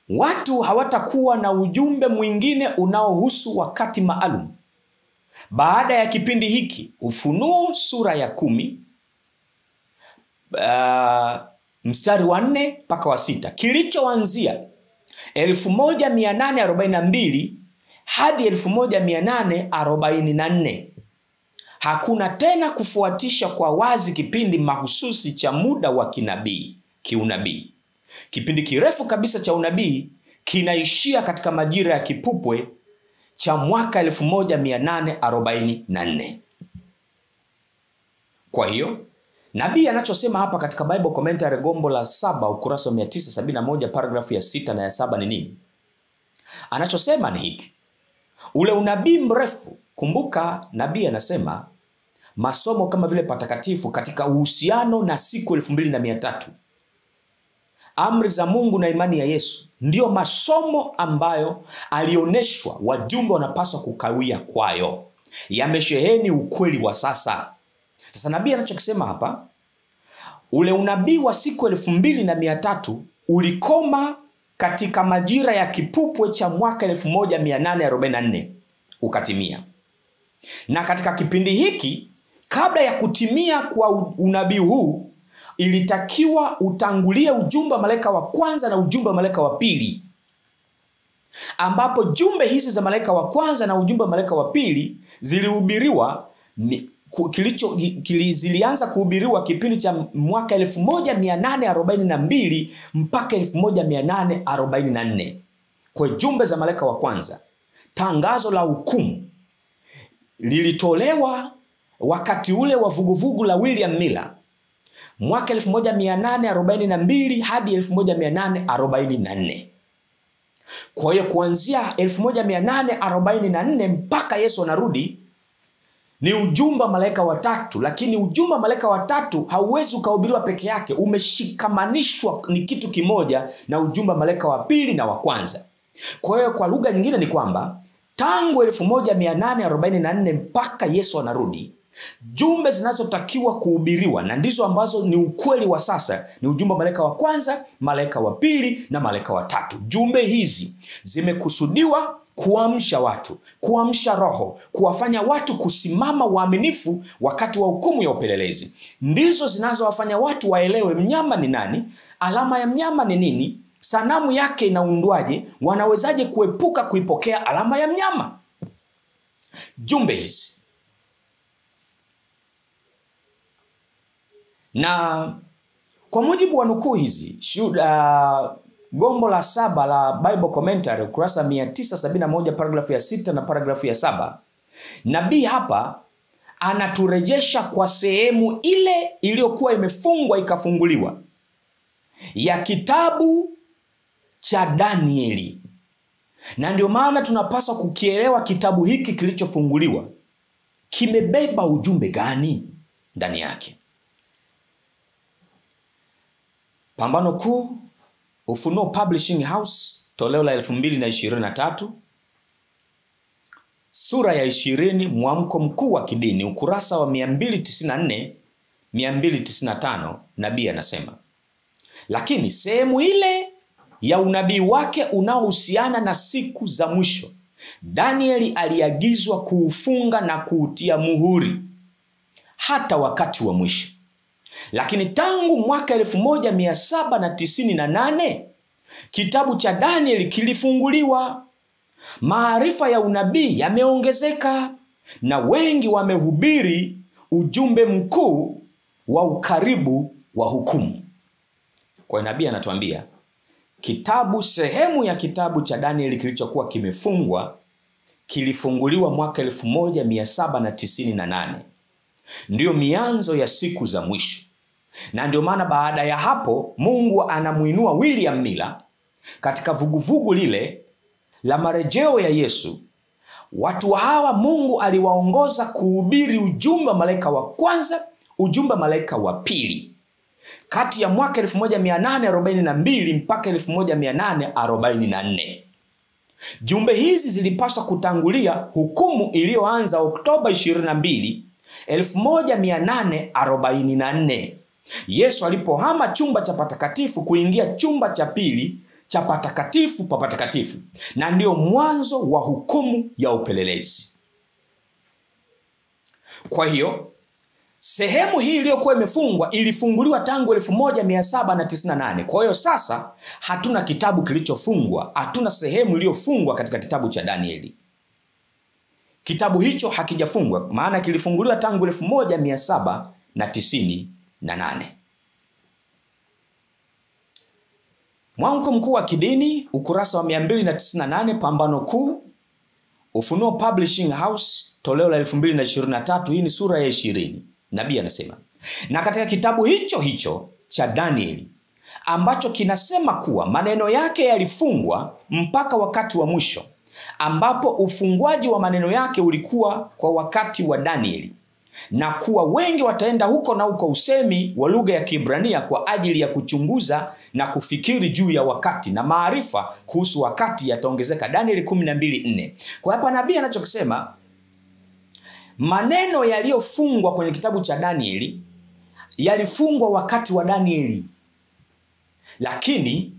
S1: watu hawatakuwa na ujumbe mwingine unaohusu wakati maalum baada ya kipindi hiki. Ufunuo sura ya 10 mstari wa 4 mpaka wa 6, kilichoanzia 1842 hadi 1844. Hakuna tena kufuatisha kwa wazi kipindi mahususi cha muda wa kiunabii. Kipindi kirefu kabisa cha unabii kinaishia katika majira ya kipupwe cha mwaka 1844. Kwa hiyo Nabii anachosema hapa katika Bible Commentary gombo la 7 ukurasa wa 971 paragrafu ya 6 na ya 7 ni nini? Anachosema ni hiki. Ule unabii mrefu, kumbuka nabii anasema masomo kama vile patakatifu katika uhusiano na siku 2300. Amri za Mungu na imani ya Yesu ndio masomo ambayo alioneshwa wajumbe wanapaswa kukawia kwayo. Yamesheheni ukweli wa sasa. Sasa nabii anachokisema hapa, ule unabii wa siku 2300 ulikoma katika majira ya kipupwe cha mwaka 1844 ukatimia. Na katika kipindi hiki, kabla ya kutimia kwa unabii huu, ilitakiwa utangulie ujumbe wa malaika wa kwanza na ujumbe wa malaika wa pili, ambapo jumbe hizi za malaika wa kwanza na ujumbe wa malaika wa pili zilihubiriwa zilianza kuhubiriwa kipindi cha mwaka 1842 mpaka 1844. Kwa jumbe za malaika wa kwanza, tangazo la hukumu lilitolewa wakati ule wa vuguvugu la William Miller mwaka 1842 hadi 1844. Kwa hiyo kuanzia 1844 mpaka Yesu anarudi ni ujumbe wa malaika watatu, lakini ujumbe wa malaika watatu hauwezi ukahubiriwa peke yake, umeshikamanishwa ni kitu kimoja na ujumbe wa malaika wa pili na wa kwanza. Kwa hiyo kwa lugha nyingine ni kwamba tangu 1844 mpaka Yesu anarudi, jumbe zinazotakiwa kuhubiriwa na ndizo ambazo ni ukweli wa sasa ni ujumbe wa malaika wa kwanza, malaika wa pili na malaika wa tatu. Jumbe hizi zimekusudiwa kuamsha watu, kuamsha roho, kuwafanya watu kusimama waaminifu wakati wa hukumu ya upelelezi. Ndizo zinazowafanya watu waelewe mnyama ni nani, alama ya mnyama ni nini, sanamu yake inaundwaje, wanawezaje kuepuka kuipokea alama ya mnyama. Jumbe hizi. Na kwa mujibu wa nukuu hizi, gombo la 7 la Bible Commentary ukurasa 971 paragrafu ya 6 na paragrafu ya 7, nabii hapa anaturejesha kwa sehemu ile iliyokuwa imefungwa ikafunguliwa ya kitabu cha Danieli. Na ndio maana tunapaswa kukielewa kitabu hiki kilichofunguliwa kimebeba ujumbe gani ndani yake. Pambano Kuu, Ufunuo Publishing House, toleo la 2023, sura ya 20, mwamko mkuu wa kidini, ukurasa wa 294 295, nabii anasema, lakini sehemu ile ya unabii wake unaohusiana na siku za mwisho, Danieli aliagizwa kuufunga na kuutia muhuri hata wakati wa mwisho. Lakini tangu mwaka 1798 kitabu cha Danieli kilifunguliwa. Maarifa ya unabii yameongezeka na wengi wamehubiri ujumbe mkuu wa ukaribu wa hukumu. Kwa nabii anatuambia sehemu ya kitabu cha Danieli kilichokuwa kimefungwa kilifunguliwa mwaka 1798. Ndiyo mianzo ya siku za mwisho. Na ndio maana baada ya hapo Mungu anamuinua William Miller katika vuguvugu lile la marejeo ya Yesu. Watu hawa Mungu aliwaongoza kuhubiri ujumbe wa malaika wa kwanza, ujumbe wa malaika wa pili, kati ya mwaka 1842 mpaka 1844. Jumbe hizi zilipaswa kutangulia hukumu iliyoanza Oktoba 22, 1844. Yesu alipohama chumba cha patakatifu kuingia chumba cha pili cha patakatifu pa patakatifu, na ndio mwanzo wa hukumu ya upelelezi. Kwa hiyo sehemu hii iliyokuwa imefungwa ilifunguliwa tangu 1798. Kwa hiyo sasa hatuna kitabu kilichofungwa, hatuna sehemu iliyofungwa katika kitabu cha Danieli. Kitabu hicho hakijafungwa, maana kilifunguliwa tangu 1798. Mwamko mkuu wa kidini, ukurasa wa 298, Pambano Kuu, Ufunuo Publishing House, toleo la 2023. Hii ni sura ya 20. Nabii anasema, Na katika kitabu hicho hicho cha Danieli ambacho kinasema kuwa maneno yake yalifungwa mpaka wakati wa mwisho, ambapo ufungwaji wa maneno yake ulikuwa kwa wakati wa Danieli, na kuwa wengi wataenda huko na huko usemi wa lugha ya Kiebrania kwa ajili ya kuchunguza na kufikiri juu ya wakati, na maarifa kuhusu wakati yataongezeka. Danieli 12:4. Kwa hapa nabii anachokisema, maneno yaliyofungwa kwenye kitabu cha Danieli yalifungwa wakati wa Danieli, lakini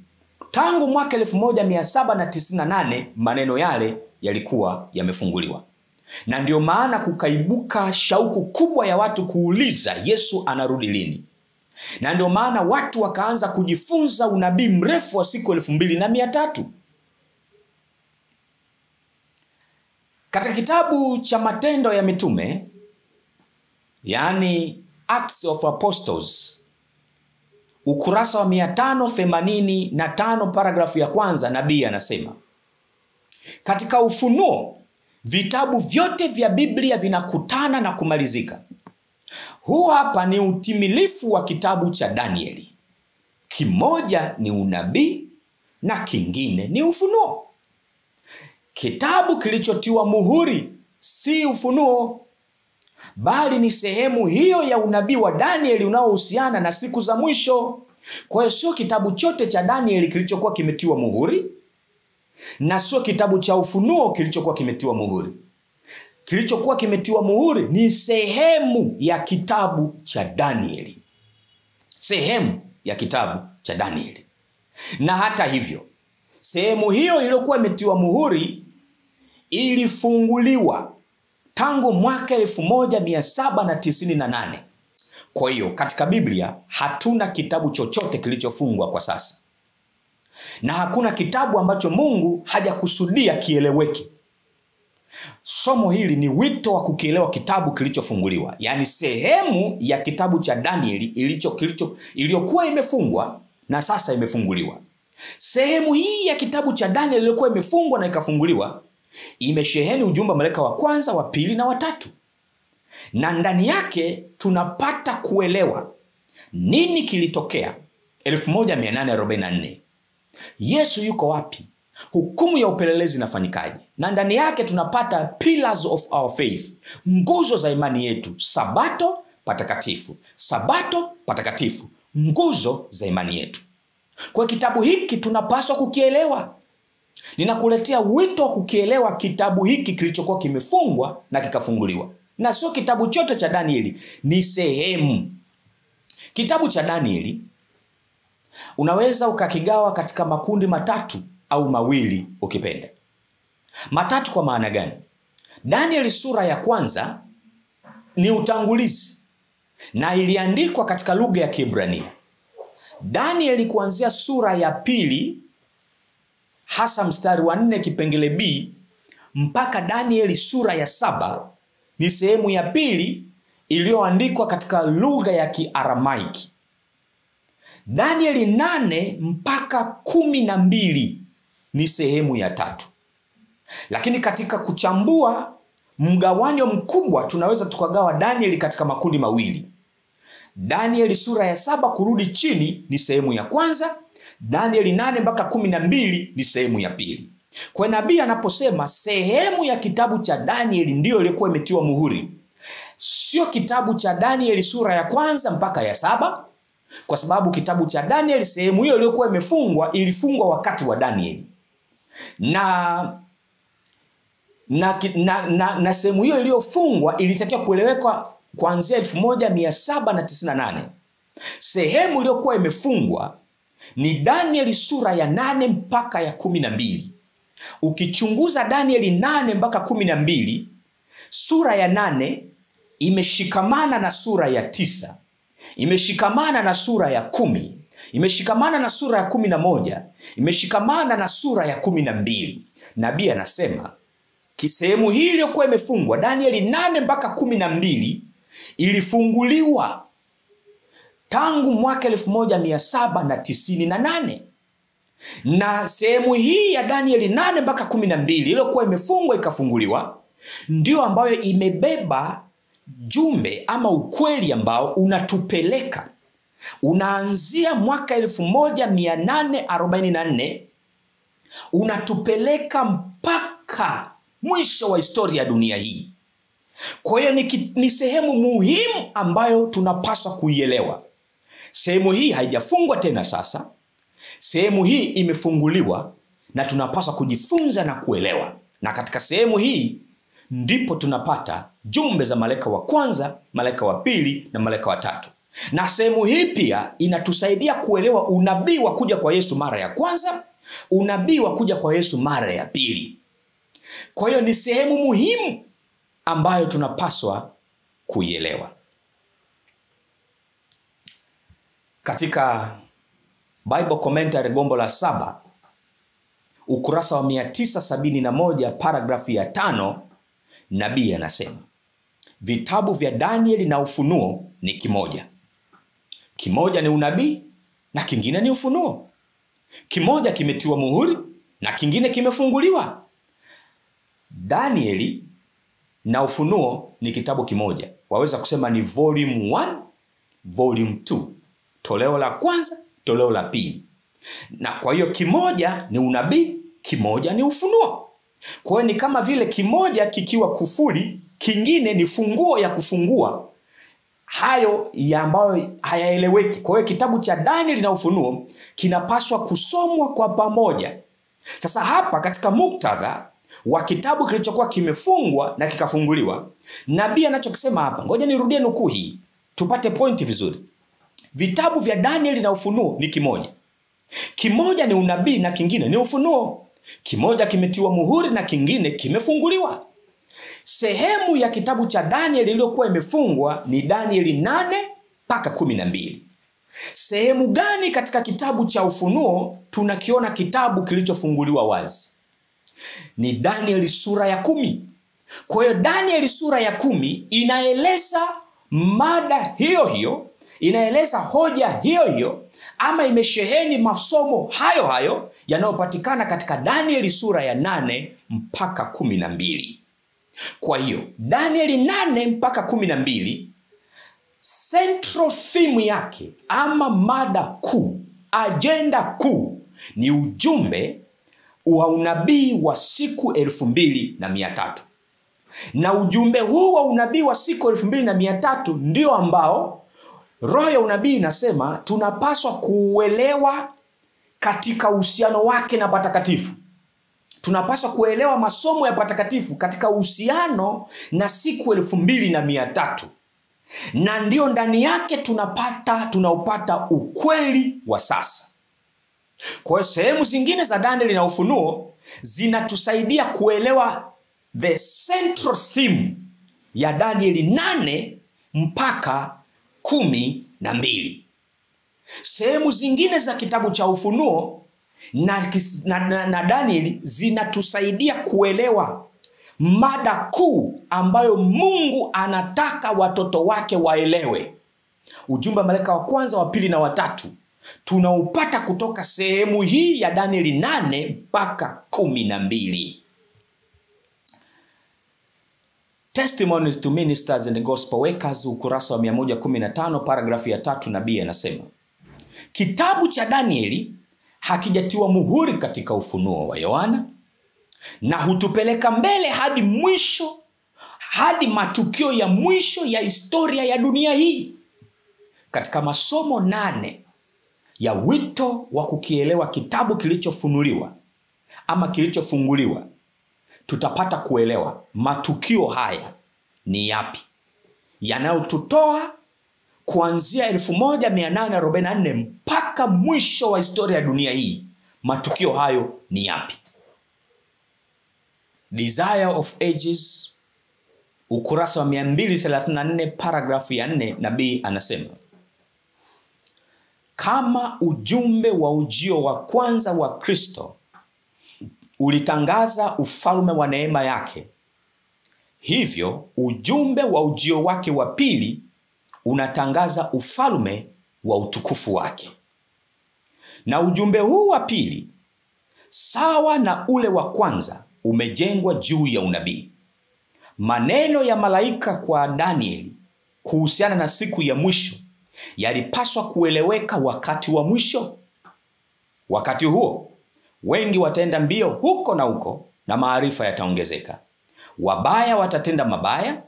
S1: tangu mwaka 1798 maneno yale yalikuwa yamefunguliwa. Na ndio maana kukaibuka shauku kubwa ya watu kuuliza Yesu anarudi lini. Na ndio maana watu wakaanza kujifunza unabii mrefu wa siku 2300. Katika kitabu cha Matendo ya Mitume, yani Acts of Apostles, ukurasa wa 585 paragrafu ya kwanza, nabii anasema, katika Ufunuo vitabu vyote vya Biblia vinakutana na kumalizika. Huu hapa ni utimilifu wa kitabu cha Danieli. Kimoja ni unabii na kingine ni ufunuo. Kitabu kilichotiwa muhuri si ufunuo, bali ni sehemu hiyo ya unabii wa Danieli unaohusiana na siku za mwisho. Kwa hiyo sio kitabu chote cha Danieli kilichokuwa kimetiwa muhuri, na sio kitabu cha ufunuo kilichokuwa kimetiwa muhuri. Kilichokuwa kimetiwa muhuri ni sehemu ya kitabu cha Danieli. Sehemu ya kitabu cha Danieli. Na hata hivyo, sehemu hiyo iliyokuwa imetiwa muhuri ilifunguliwa tangu mwaka 1798. Kwa hiyo katika Biblia hatuna kitabu chochote kilichofungwa kwa sasa. Na hakuna kitabu ambacho Mungu hajakusudia kieleweke. Somo hili ni wito wa kukielewa kitabu kilichofunguliwa, yani sehemu ya kitabu cha Danieli iliyokuwa imefungwa na sasa imefunguliwa. Sehemu hii ya kitabu cha Danieli iliyokuwa imefungwa na ikafunguliwa imesheheni ujumbe wa malaika wa kwanza, wa pili na wa tatu. Na ndani yake tunapata kuelewa nini kilitokea 1844. Yesu yuko wapi? Hukumu ya upelelezi inafanyikaje? Na ndani yake tunapata pillars of our faith, nguzo za imani yetu. Sabato patakatifu, sabato patakatifu, nguzo za imani yetu. Kwa kitabu hiki tunapaswa kukielewa. Ninakuletea wito wa kukielewa kitabu hiki kilichokuwa kimefungwa na kikafunguliwa. Na sio kitabu chote cha Danieli, ni sehemu. Kitabu cha Danieli unaweza ukakigawa katika makundi matatu au mawili ukipenda. Matatu kwa maana gani? Danieli sura ya kwanza ni utangulizi na iliandikwa katika lugha ya Kiebrania. Danieli kuanzia sura ya pili hasa mstari wa 4 kipengele B mpaka Danieli sura ya 7 ni sehemu ya pili iliyoandikwa katika lugha ya Kiaramaiki. Danieli 8 mpaka 12 ni sehemu ya tatu. Lakini katika kuchambua mgawanyo mkubwa tunaweza tukagawa Danieli katika makundi mawili. Danieli sura ya 7 kurudi chini ni sehemu ya kwanza. Danieli 8 mpaka 12 ni sehemu ya pili. Kwa nabii anaposema sehemu ya kitabu cha Danieli ndiyo ilikuwa imetiwa muhuri, sio kitabu cha Danieli sura ya kwanza mpaka ya 7, kwa sababu kitabu cha Danieli sehemu hiyo iliyokuwa imefungwa ilifungwa wakati wa Danieli. Na sehemu hiyo iliyofungwa ilitakiwa kueleweka kuanzia 1798. Sehemu iliyokuwa imefungwa ni Danieli sura ya 8 mpaka ya 12. Ukichunguza Danieli 8 mpaka 12, sura ya 8 imeshikamana na sura ya 9, imeshikamana na sura ya 10, imeshikamana na sura ya 11, imeshikamana na sura ya 12. Nabii anasema kisehemu hii iliyokuwa imefungwa Danieli 8 mpaka 12 ilifunguliwa tangu mwaka 1798. Na sehemu hii ya Danieli 8 mpaka 12 iliyokuwa imefungwa ikafunguliwa ndio ambayo imebeba jumbe ama ukweli ambao unatupeleka, unaanzia mwaka 1844 unatupeleka mpaka mwisho wa historia ya dunia hii. Kwa hiyo ni sehemu muhimu ambayo tunapaswa kuielewa. Sehemu hii haijafungwa tena sasa. Sehemu hii imefunguliwa na tunapaswa kujifunza na kuelewa. Na katika sehemu hii ndipo tunapata jumbe za malaika wa kwanza, malaika wa pili na malaika wa tatu. Na sehemu hii pia inatusaidia kuelewa unabii wa kuja kwa Yesu mara ya kwanza, unabii wa kuja kwa Yesu mara ya pili. Kwa hiyo ni sehemu muhimu ambayo tunapaswa kuielewa. Katika Bible Commentary gombo la 7 ukurasa wa 971 paragrafu ya 5, nabii anasema vitabu vya Danieli na Ufunuo ni kimoja. Kimoja ni unabii na kingine ni ufunuo. Kimoja kimetiwa muhuri na kingine kimefunguliwa. Danieli na Ufunuo ni kitabu kimoja. Waweza kusema ni volume 1, volume 2. Toleo la kwanza, toleo la pili. Na kwa hiyo kimoja ni unabii, kimoja ni ufunuo. Kwa hiyo ni kama vile kimoja kikiwa kufuli, kingine ni funguo ya kufungua hayo ya ambayo hayaeleweki. Kwa hiyo kitabu cha Danieli na Ufunuo kinapaswa kusomwa kwa pamoja. Sasa hapa katika muktadha wa kitabu kilichokuwa kimefungwa na kikafunguliwa, nabii anachokisema hapa, ngoja nirudie nukuu hii tupate pointi vizuri. Vitabu vya Danieli na Ufunuo ni kimoja. Kimoja ni unabii na kingine ni ufunuo. Kimoja kimetiwa muhuri na kingine kimefunguliwa. Sehemu ya kitabu cha Danieli iliyokuwa imefungwa ni Danieli 8 mpaka 12. Sehemu gani katika kitabu cha Ufunuo tunakiona kitabu kilichofunguliwa wazi? Ni Danieli sura ya 10. Kwa hiyo Danieli sura ya 10 inaeleza mada hiyo hiyo, inaeleza hoja hiyo hiyo, ama imesheheni masomo hayo hayo yanayopatikana katika Danieli sura ya 8 mpaka 12. Kwa hiyo Danieli 8 mpaka 12, central theme yake ama mada kuu, agenda kuu ni ujumbe wa unabii wa siku 2300. Na ujumbe huu wa unabii wa siku 2300 ndio ambao roho ya unabii inasema tunapaswa kuuelewa katika uhusiano wake na patakatifu. Tunapaswa kuelewa masomo ya patakatifu katika uhusiano na siku 2300. Na ndio ndani yake tunaupata ukweli wa sasa. Kwa hiyo sehemu zingine za Danieli na Ufunuo zinatusaidia kuelewa the central theme ya Danieli 8 mpaka 12. Sehemu zingine za kitabu cha Ufunuo na Danieli zinatusaidia kuelewa mada kuu ambayo Mungu anataka watoto wake waelewe. Ujumbe wa malaika wa kwanza, wa pili na wa tatu tunaupata kutoka sehemu hii ya Danieli 8 mpaka 12. Testimonies to Ministers and Gospel Workers ukurasa wa 115 paragrafu ya 3, nabii anasema kitabu cha Danieli hakijatiwa muhuri katika ufunuo wa Yohana na hutupeleka mbele hadi mwisho, hadi matukio ya mwisho ya historia ya dunia hii. Katika masomo 8 ya wito wa kukielewa kitabu kilichofunuliwa ama kilichofunguliwa, tutapata kuelewa matukio haya ni yapi yanayotutoa kuanzia 1844 mpaka mwisho wa historia ya dunia hii. Matukio hayo ni yapi? Desire of Ages ukurasa wa 234 paragrafu ya 4, nabii anasema kama ujumbe wa ujio wa kwanza wa Kristo ulitangaza ufalme wa neema yake, hivyo ujumbe wa ujio wake wa pili unatangaza ufalme wa utukufu wake. Na ujumbe huu wa pili, sawa na ule wa kwanza, umejengwa juu ya unabii. maneno ya malaika kwa Danieli kuhusiana na siku ya mwisho yalipaswa kueleweka wakati wa mwisho. Wakati huo, wengi wataenda mbio huko na huko na maarifa yataongezeka. Wabaya watatenda mabaya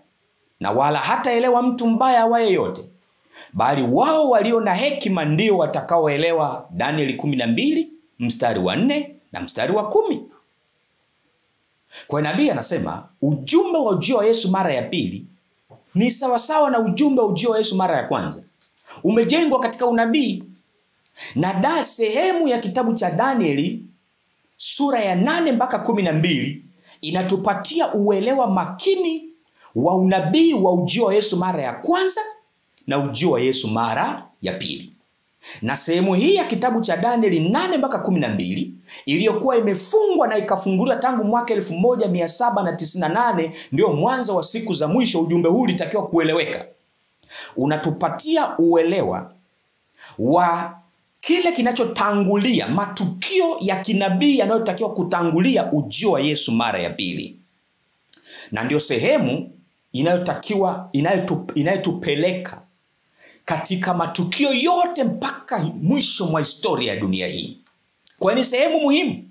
S1: na wala hataelewa mtu mbaya wa yeyote, bali wao walio na hekima ndio watakaoelewa. Danieli 12 mstari wa 4 na mstari wa 10. Kwa nabii anasema ujumbe wa ujio wa Yesu mara ya pili ni sawasawa na ujumbe wa ujio wa Yesu mara ya kwanza. Umejengwa katika unabii. Na sehemu ya kitabu cha Danieli sura ya 8 mpaka 12 inatupatia uelewa makini wa unabii wa ujio wa Yesu mara ya kwanza na ujio wa Yesu mara ya pili. Na sehemu hii ya kitabu cha Danieli 8 mpaka 12 iliyokuwa imefungwa na ikafunguliwa tangu mwaka 1798 ndio mwanzo wa siku za mwisho. Ujumbe huu ulitakiwa kueleweka. Unatupatia uelewa wa kile kinachotangulia, matukio ya kinabii yanayotakiwa kutangulia ujio wa Yesu mara ya pili. Na ndio sehemu inayotupeleka katika matukio yote mpaka mwisho mwa historia ya dunia hii. Kwa ni sehemu muhimu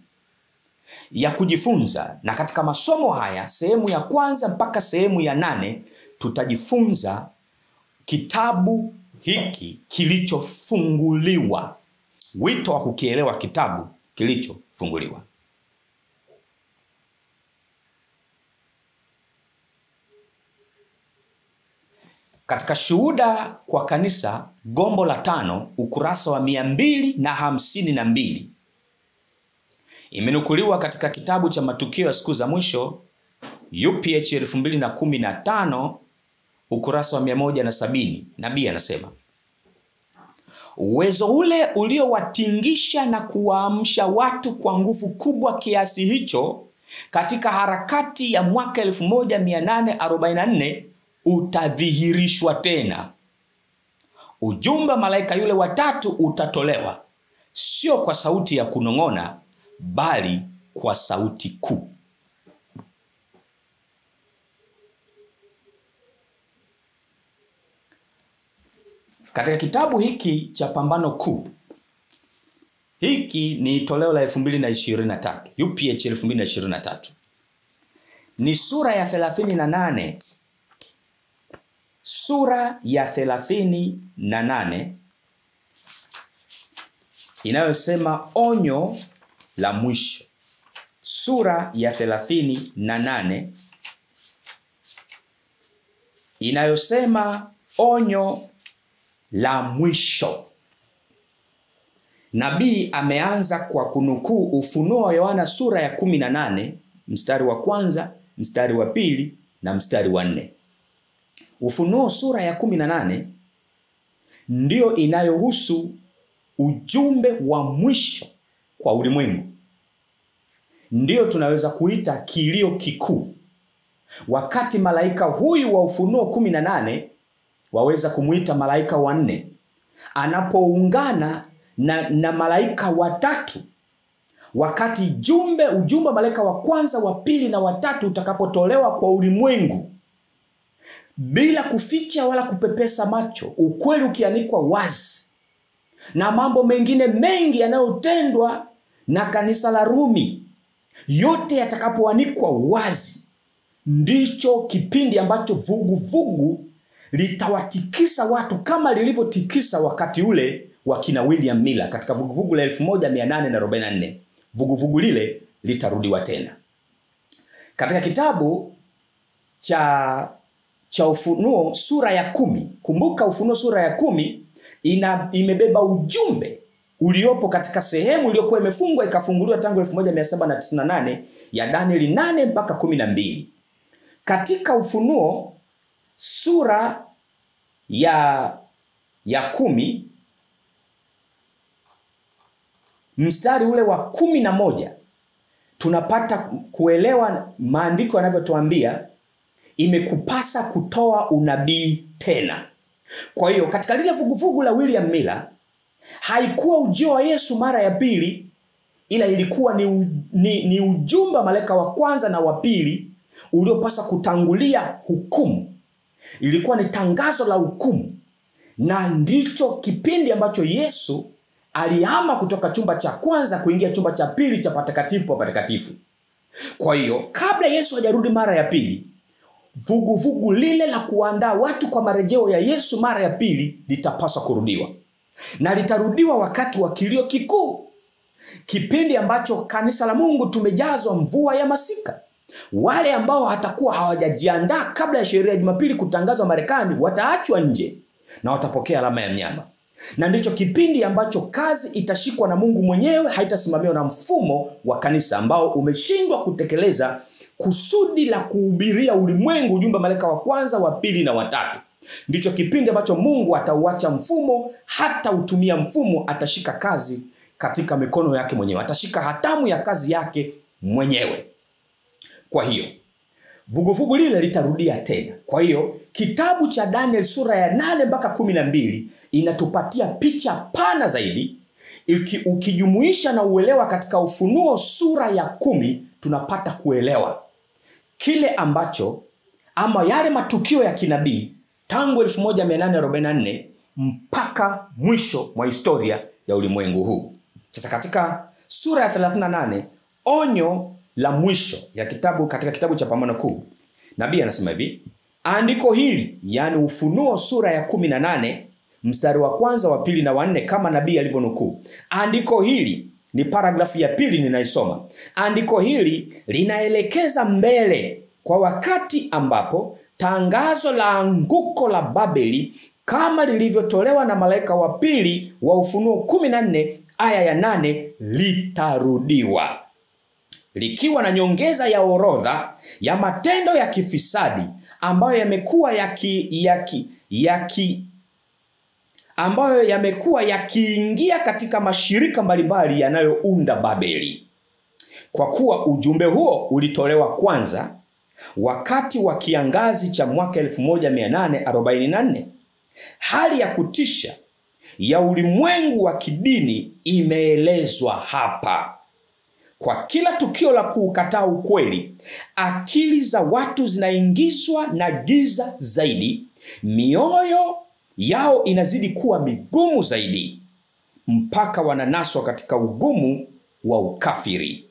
S1: ya kujifunza, na katika masomo haya sehemu ya kwanza mpaka sehemu ya 8 tutajifunza kitabu hiki kilichofunguliwa. Wito wa kukielewa kitabu kilichofunguliwa. Katika Shuhuda kwa Kanisa gombo la 5 ukurasa wa 252 imenukuliwa katika kitabu cha matukio ya siku za mwisho UPH 2015 ukurasa wa 170. Nabii anasema uwezo ule uliowatingisha na kuwaamsha watu kwa nguvu kubwa kiasi hicho katika harakati ya mwaka 1844 utadhihirishwa tena. Ujumbe malaika yule watatu utatolewa, sio kwa sauti ya kunong'ona, bali kwa sauti kuu. Katika kitabu hiki cha Pambano Kuu, hiki ni toleo la 2023, UPH 2023. Ni sura ya 38. Sura ya 38 inayosema onyo la mwisho. Sura ya 38 inayosema onyo la mwisho. Nabii ameanza kwa kunukuu Ufunuo wa Yohana sura ya 18 mstari wa 1, mstari wa 2 na mstari wa 4. Ufunuo sura ya 18 ndio inayohusu ujumbe wa mwisho kwa ulimwengu. Ndio tunaweza kuita kilio kikuu. Wakati malaika huyu wa Ufunuo 18 waweza kumuita malaika wa 4 anapoungana na malaika watatu, wakati ujumbe malaika wa kwanza, wa pili na watatu utakapotolewa kwa ulimwengu bila kuficha wala kupepesa macho, ukweli ukianikwa wazi, na mambo mengine mengi yanayotendwa na kanisa la Rumi yote yatakapoanikwa wazi, ndicho kipindi ambacho vuguvugu litawatikisa watu kama lilivyotikisa wakati ule wa kina William Miller katika vuguvugu la 1844. Vuguvugu lile litarudiwa tena. Katika kitabu cha Ufunuo sura ya 10, kumbuka Ufunuo sura ya 10 imebeba ujumbe uliopo katika sehemu iliyokuwa imefungwa ikafunguliwa tangu 1798 ya Danieli 8 mpaka 12. Katika Ufunuo sura ya 10 mstari ule wa 11 tunapata kuelewa maandiko yanavyotuambia imekupasa kutoa unabii tena. Kwa hiyo katika lile vuguvugu la William Miller haikuwa ujio wa Yesu mara ya pili, ila ilikuwa ni ujumbe malaika wa kwanza na wa pili uliopaswa kutangulia hukumu. Ilikuwa ni tangazo la hukumu, na ndicho kipindi ambacho Yesu alihama kutoka chumba cha kwanza kuingia chumba cha pili cha patakatifu pa patakatifu. Kwa hiyo kabla Yesu hajarudi mara ya pili, vuguvugu lile la kuandaa watu kwa marejeo ya Yesu mara ya pili litapaswa kurudiwa, na litarudiwa wakati wa kilio kikuu, kipindi ambacho kanisa la Mungu tumejazwa mvua ya masika. Wale ambao hatakuwa hawajajiandaa kabla ya sherehe ya Jumapili kutangazwa Marekani wataachwa nje na watapokea alama ya mnyama. Na ndicho kipindi ambacho kazi itashikwa na Mungu mwenyewe, haitasimamiwa na mfumo wa kanisa ambao umeshindwa kutekeleza kusudi la kuhubiria ulimwengu ujumbe wa malaika wa kwanza, wa pili na watatu. Ndicho kipindi ambacho Mungu atauacha mfumo, hata utumia mfumo, atashika kazi katika mikono yake mwenyewe, atashika hatamu ya kazi yake mwenyewe. Kwa hiyo vuguvugu lile litarudia tena. Kwa hiyo kitabu cha Daniel sura ya 8 mpaka 12 inatupatia picha pana zaidi. Ukijumuisha na uelewa katika Ufunuo sura ya 10, tunapata kuelewa kile ambacho, ama yale matukio ya kinabii tangu 1844 mpaka mwisho mwa historia ya ulimwengu huu. Sasa katika sura ya 38, onyo la mwisho ya kitabu, katika kitabu cha Pambano Kuu, nabii anasema hivi: andiko hili, yani Ufunuo sura ya 18 mstari wa kwanza, wa pili na wa 4, kama nabii alivyonukuu. Andiko hili ni paragrafu ya pili ninaisoma. Andiko hili linaelekeza mbele kwa wakati ambapo tangazo la anguko la Babeli kama lilivyotolewa na malaika wa pili wa Ufunuo 14 aya ya 8 litarudiwa, likiwa na nyongeza ya orodha ya matendo ya kifisadi ambayo yamekuwa yakiingia katika mashirika mbalimbali yanayounda Babeli. Kwa kuwa ujumbe huo ulitolewa kwanza wakati wa kiangazi cha mwaka 1844, hali ya kutisha ya ulimwengu wa kidini imeelezwa hapa. Kwa kila tukio la kukataa ukweli, akili za watu zinaingizwa na giza zaidi, mioyo yao inazidi kuwa migumu zaidi, mpaka wananaswa katika ugumu wa ukafiri.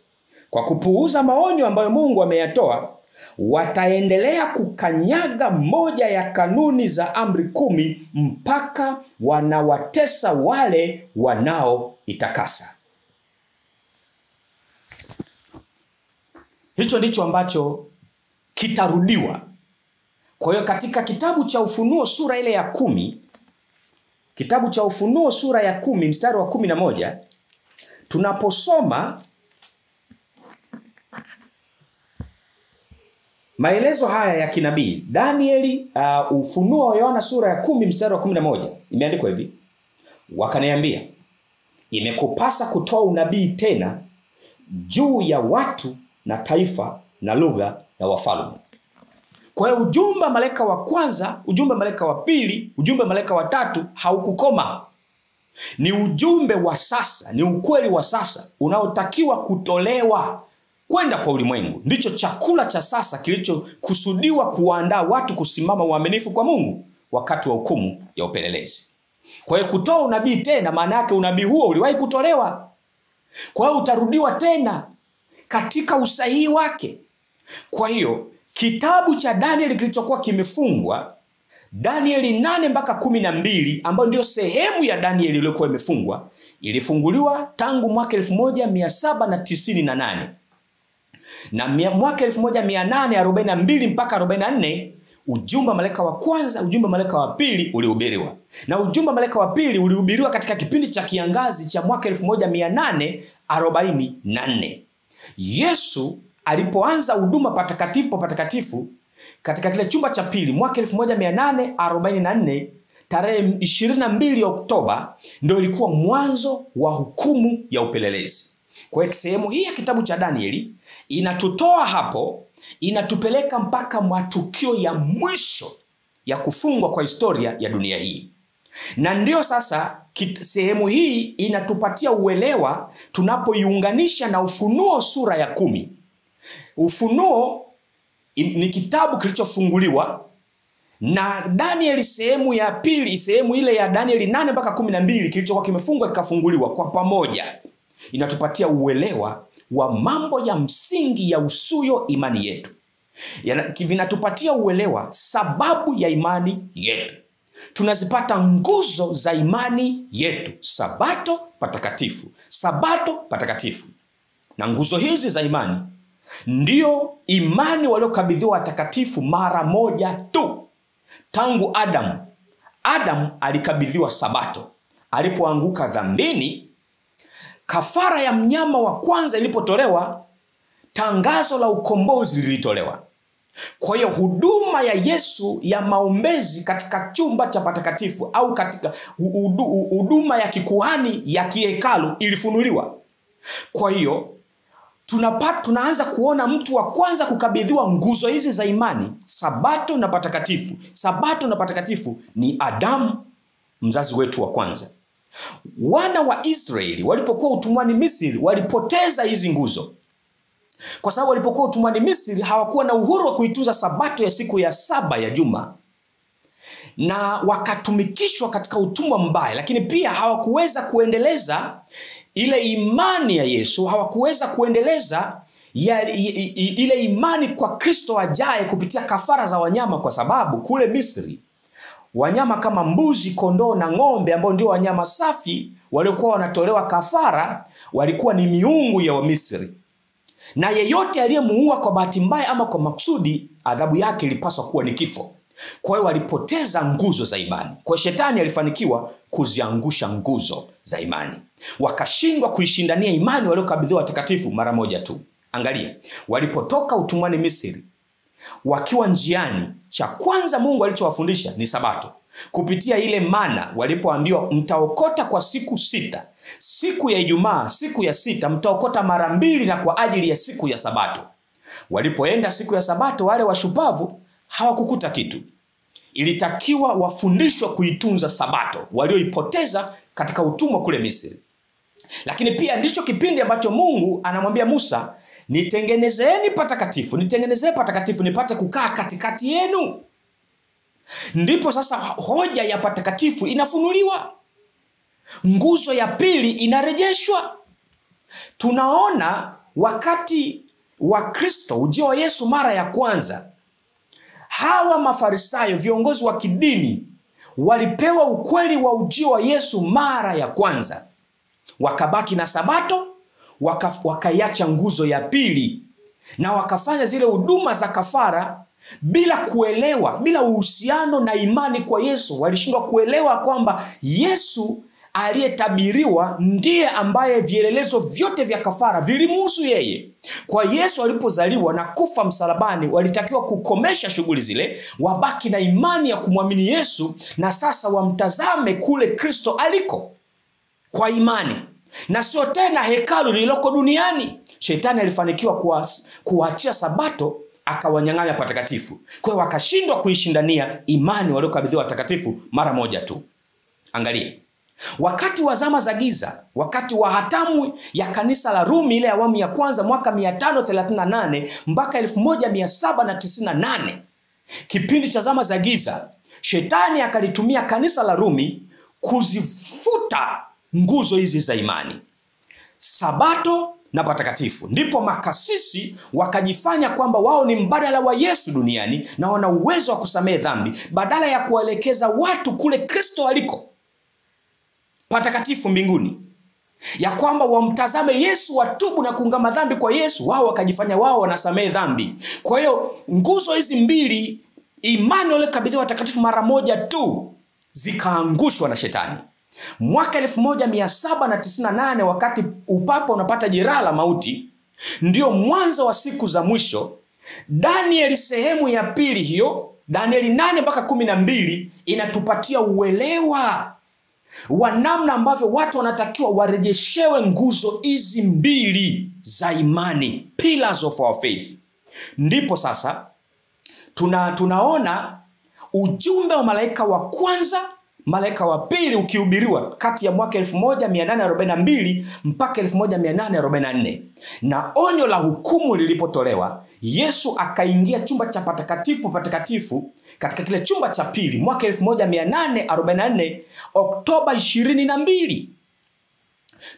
S1: Kwa kupuuza maonyo ambayo Mungu ameyatoa, wataendelea kukanyaga moja ya kanuni za amri 10 mpaka wanawatesa wale wanaoitakasa. Hicho ndicho ambacho kitarudiwa. Kwa hiyo katika kitabu cha Ufunuo sura ile ya 10, kitabu cha Ufunuo sura ya 10 mstari wa 11, tunaposoma maelezo haya ya kinabii Danieli, Ufunuo wa Yohana sura ya 10 mstari wa 11, imeandikwa hivi: wakaniambia, imekupasa kutoa unabii tena juu ya watu na taifa na lugha na wafalme. Kwa hiyo ujumbe wa malaika wa kwanza, ujumbe wa malaika wa pili, ujumbe wa malaika wa tatu haukukoma. Ni ujumbe wa sasa, ni ukweli wa sasa unaotakiwa kutolewa kwenda kwa ulimwengu. Ndicho chakula cha sasa kilichokusudiwa kuandaa watu kusimama uaminifu kwa Mungu wakati wa hukumu ya upelelezi. Kwa hiyo kutoa unabii tena, maana yake unabii huo uliwahi kutolewa. Kwa hiyo utarudiwa tena katika usahihi wake. Kwa hiyo kitabu cha Danieli kilichokuwa kimefungwa, Danieli 8 mpaka 12, ambayo ndio sehemu ya Danieli iliyokuwa imefungwa, ilifunguliwa tangu mwaka 1798. Na mwaka 1842 mpaka 44, ujumbe wa malaika wa kwanza, ujumbe wa malaika wa pili ulihubiriwa. Na ujumbe wa malaika wa pili ulihubiriwa katika kipindi cha kiangazi cha mwaka 1844. Yesu alipoanza huduma patakatifu patakatifu katika kile chumba cha pili mwaka 1844, tarehe 22 Oktoba, ndio ilikuwa mwanzo wa hukumu ya upelelezi. Kwa hiyo sehemu hii ya kitabu cha Danieli inatutoa hapo, inatupeleka mpaka matukio ya mwisho ya kufungwa kwa historia ya dunia hii. Na ndio sasa sehemu hii inatupatia uelewa tunapoiunganisha na Ufunuo sura ya 10. Ufunuo ni kitabu kilichofunguliwa, na Danieli sehemu ya pili, sehemu ile ya Danieli 8 mpaka 12 kilichokuwa kimefungwa kikafunguliwa kwa pamoja, inatupatia uelewa wa mambo ya msingi ya usuyo imani yetu. Vinatupatia uelewa sababu ya imani yetu. Tunazipata nguzo za imani yetu: Sabato patakatifu, Sabato patakatifu. Na nguzo hizi za imani ndio imani waliokabidhiwa watakatifu mara moja tu. Tangu Adam alikabidhiwa Sabato. Alipoanguka dhambini, kafara ya mnyama wa kwanza ilipotolewa, tangazo la ukombozi lilitolewa. Kwa hiyo huduma ya Yesu ya maombezi katika chumba cha patakatifu au katika huduma ya kikuhani ya kihekalu ilifunuliwa. Kwa hiyo tunaanza kuona mtu wa kwanza kukabidhiwa nguzo hizi za imani, Sabato na patakatifu. Sabato na patakatifu ni Adamu, mzazi wetu wa kwanza. Wana wa Israeli walipokuwa utumwani Misri walipoteza hizi nguzo. Kwa sababu walipokuwa utumwani Misri hawakuwa na uhuru wa kuitunza Sabato ya siku ya 7 ya juma, na wakatumikishwa katika utumwa mbaya. Lakini pia hawakuweza kuendeleza ile imani ya Yesu, hawakuweza kuendeleza ile imani kwa Kristo ajaye kupitia kafara za wanyama, kwa sababu kule Misri wanyama kama mbuzi, kondoo na ng'ombe, ambao ndio wanyama safi waliokuwa wanatolewa kafara, walikuwa ni miungu ya Wamisri. Na yeyote aliyemuua kwa bahati mbaya ama kwa makusudi, adhabu yake ilipaswa kuwa ni kifo. Kwa hiyo walipoteza nguzo za imani. Kwa Shetani alifanikiwa kuziangusha nguzo za imani. Wakashindwa kuishindania imani waliokabidhiwa watakatifu mara moja tu. Angalia, walipotoka utumwani Misri, wakiwa njiani, cha kwanza Mungu alichowafundisha ni Sabato. Kupitia ile mana walipoambiwa mtaokota kwa siku 6. Siku ya Ijumaa, siku ya 6 mtaokota mara 2, na kwa ajili ya siku ya Sabato. Walipoenda siku ya Sabato, wale washupavu hawakukuta kitu. Ilitakiwa wafundishwe kuitunza Sabato walioipoteza katika utumwa kule Misri. Lakini pia ndicho kipindi ambacho Mungu anamwambia Musa, nitengenezeni patakatifu, nitengenezee patakatifu nipate kukaa katikati yenu. Ndipo sasa hoja ya patakatifu inafunuliwa. Nguzo ya pili inarejeshwa. Tunaona wakati wa Kristo, ujio wa Yesu mara ya kwanza, hawa Mafarisayo, viongozi wa kidini, walipewa ukweli wa ujio wa Yesu mara ya kwanza. Wakabaki na Sabato, wakaiacha nguzo ya pili, na wakafanya zile huduma za kafara bila kuelewa, bila uhusiano na imani kwa Yesu. Walishindwa kuelewa kwamba Yesu aliyetabiriwa ndiye ambaye vielelezo vyote vya kafara vilimuhusu yeye. Kwa Yesu alipozaliwa na kufa msalabani, walitakiwa kukomesha shughuli zile, wabaki na imani ya kumwamini Yesu, na sasa wamtazame kule Kristo aliko kwa imani, na sio tena hekalu lililoko duniani. Shetani alifanikiwa kuachia Sabato, akawanyang'anya patakatifu. Kwa hiyo wakashindwa kuishindania imani waliokabidhiwa watakatifu mara moja tu. Angalia, wakati wa zama za giza, wakati wa hatamu ya kanisa la Rumi, ile awamu ya kwanza, mwaka 538 mpaka 1798, kipindi cha zama za giza, Shetani akalitumia kanisa la Rumi kuzifuta nguzo hizi za imani, Sabato na patakatifu. Ndipo makasisi wakajifanya kwamba wao ni mbadala wa Yesu duniani na wana uwezo wa kusamehe dhambi, badala ya kuelekeza watu kule Kristo aliko patakatifu mbinguni, ya kwamba wamtazame Yesu, watubu na kuungama dhambi kwa Yesu. Wao wakajifanya wao wanasamehe dhambi. Kwa hiyo nguzo hizi mbili, imani waliokabidhiwa watakatifu mara moja tu, zikaangushwa na Shetani. Mwaka 1798, wakati upapa unapata jeraha la mauti, ndio mwanzo wa siku za mwisho. Danieli sehemu ya pili hiyo, Danieli 8 mpaka 12, inatupatia uelewa wa namna ambavyo watu wanatakiwa warejeshewe nguzo hizi mbili za imani, pillars of our faith. Ndipo sasa tunaona ujumbe wa malaika wa kwanza malaika wa pili ukihubiriwa kati ya mwaka 1842 mpaka 1844. Na onyo la hukumu lilipotolewa, Yesu akaingia chumba cha patakatifu katika kile chumba cha pili mwaka 1844 Oktoba 22.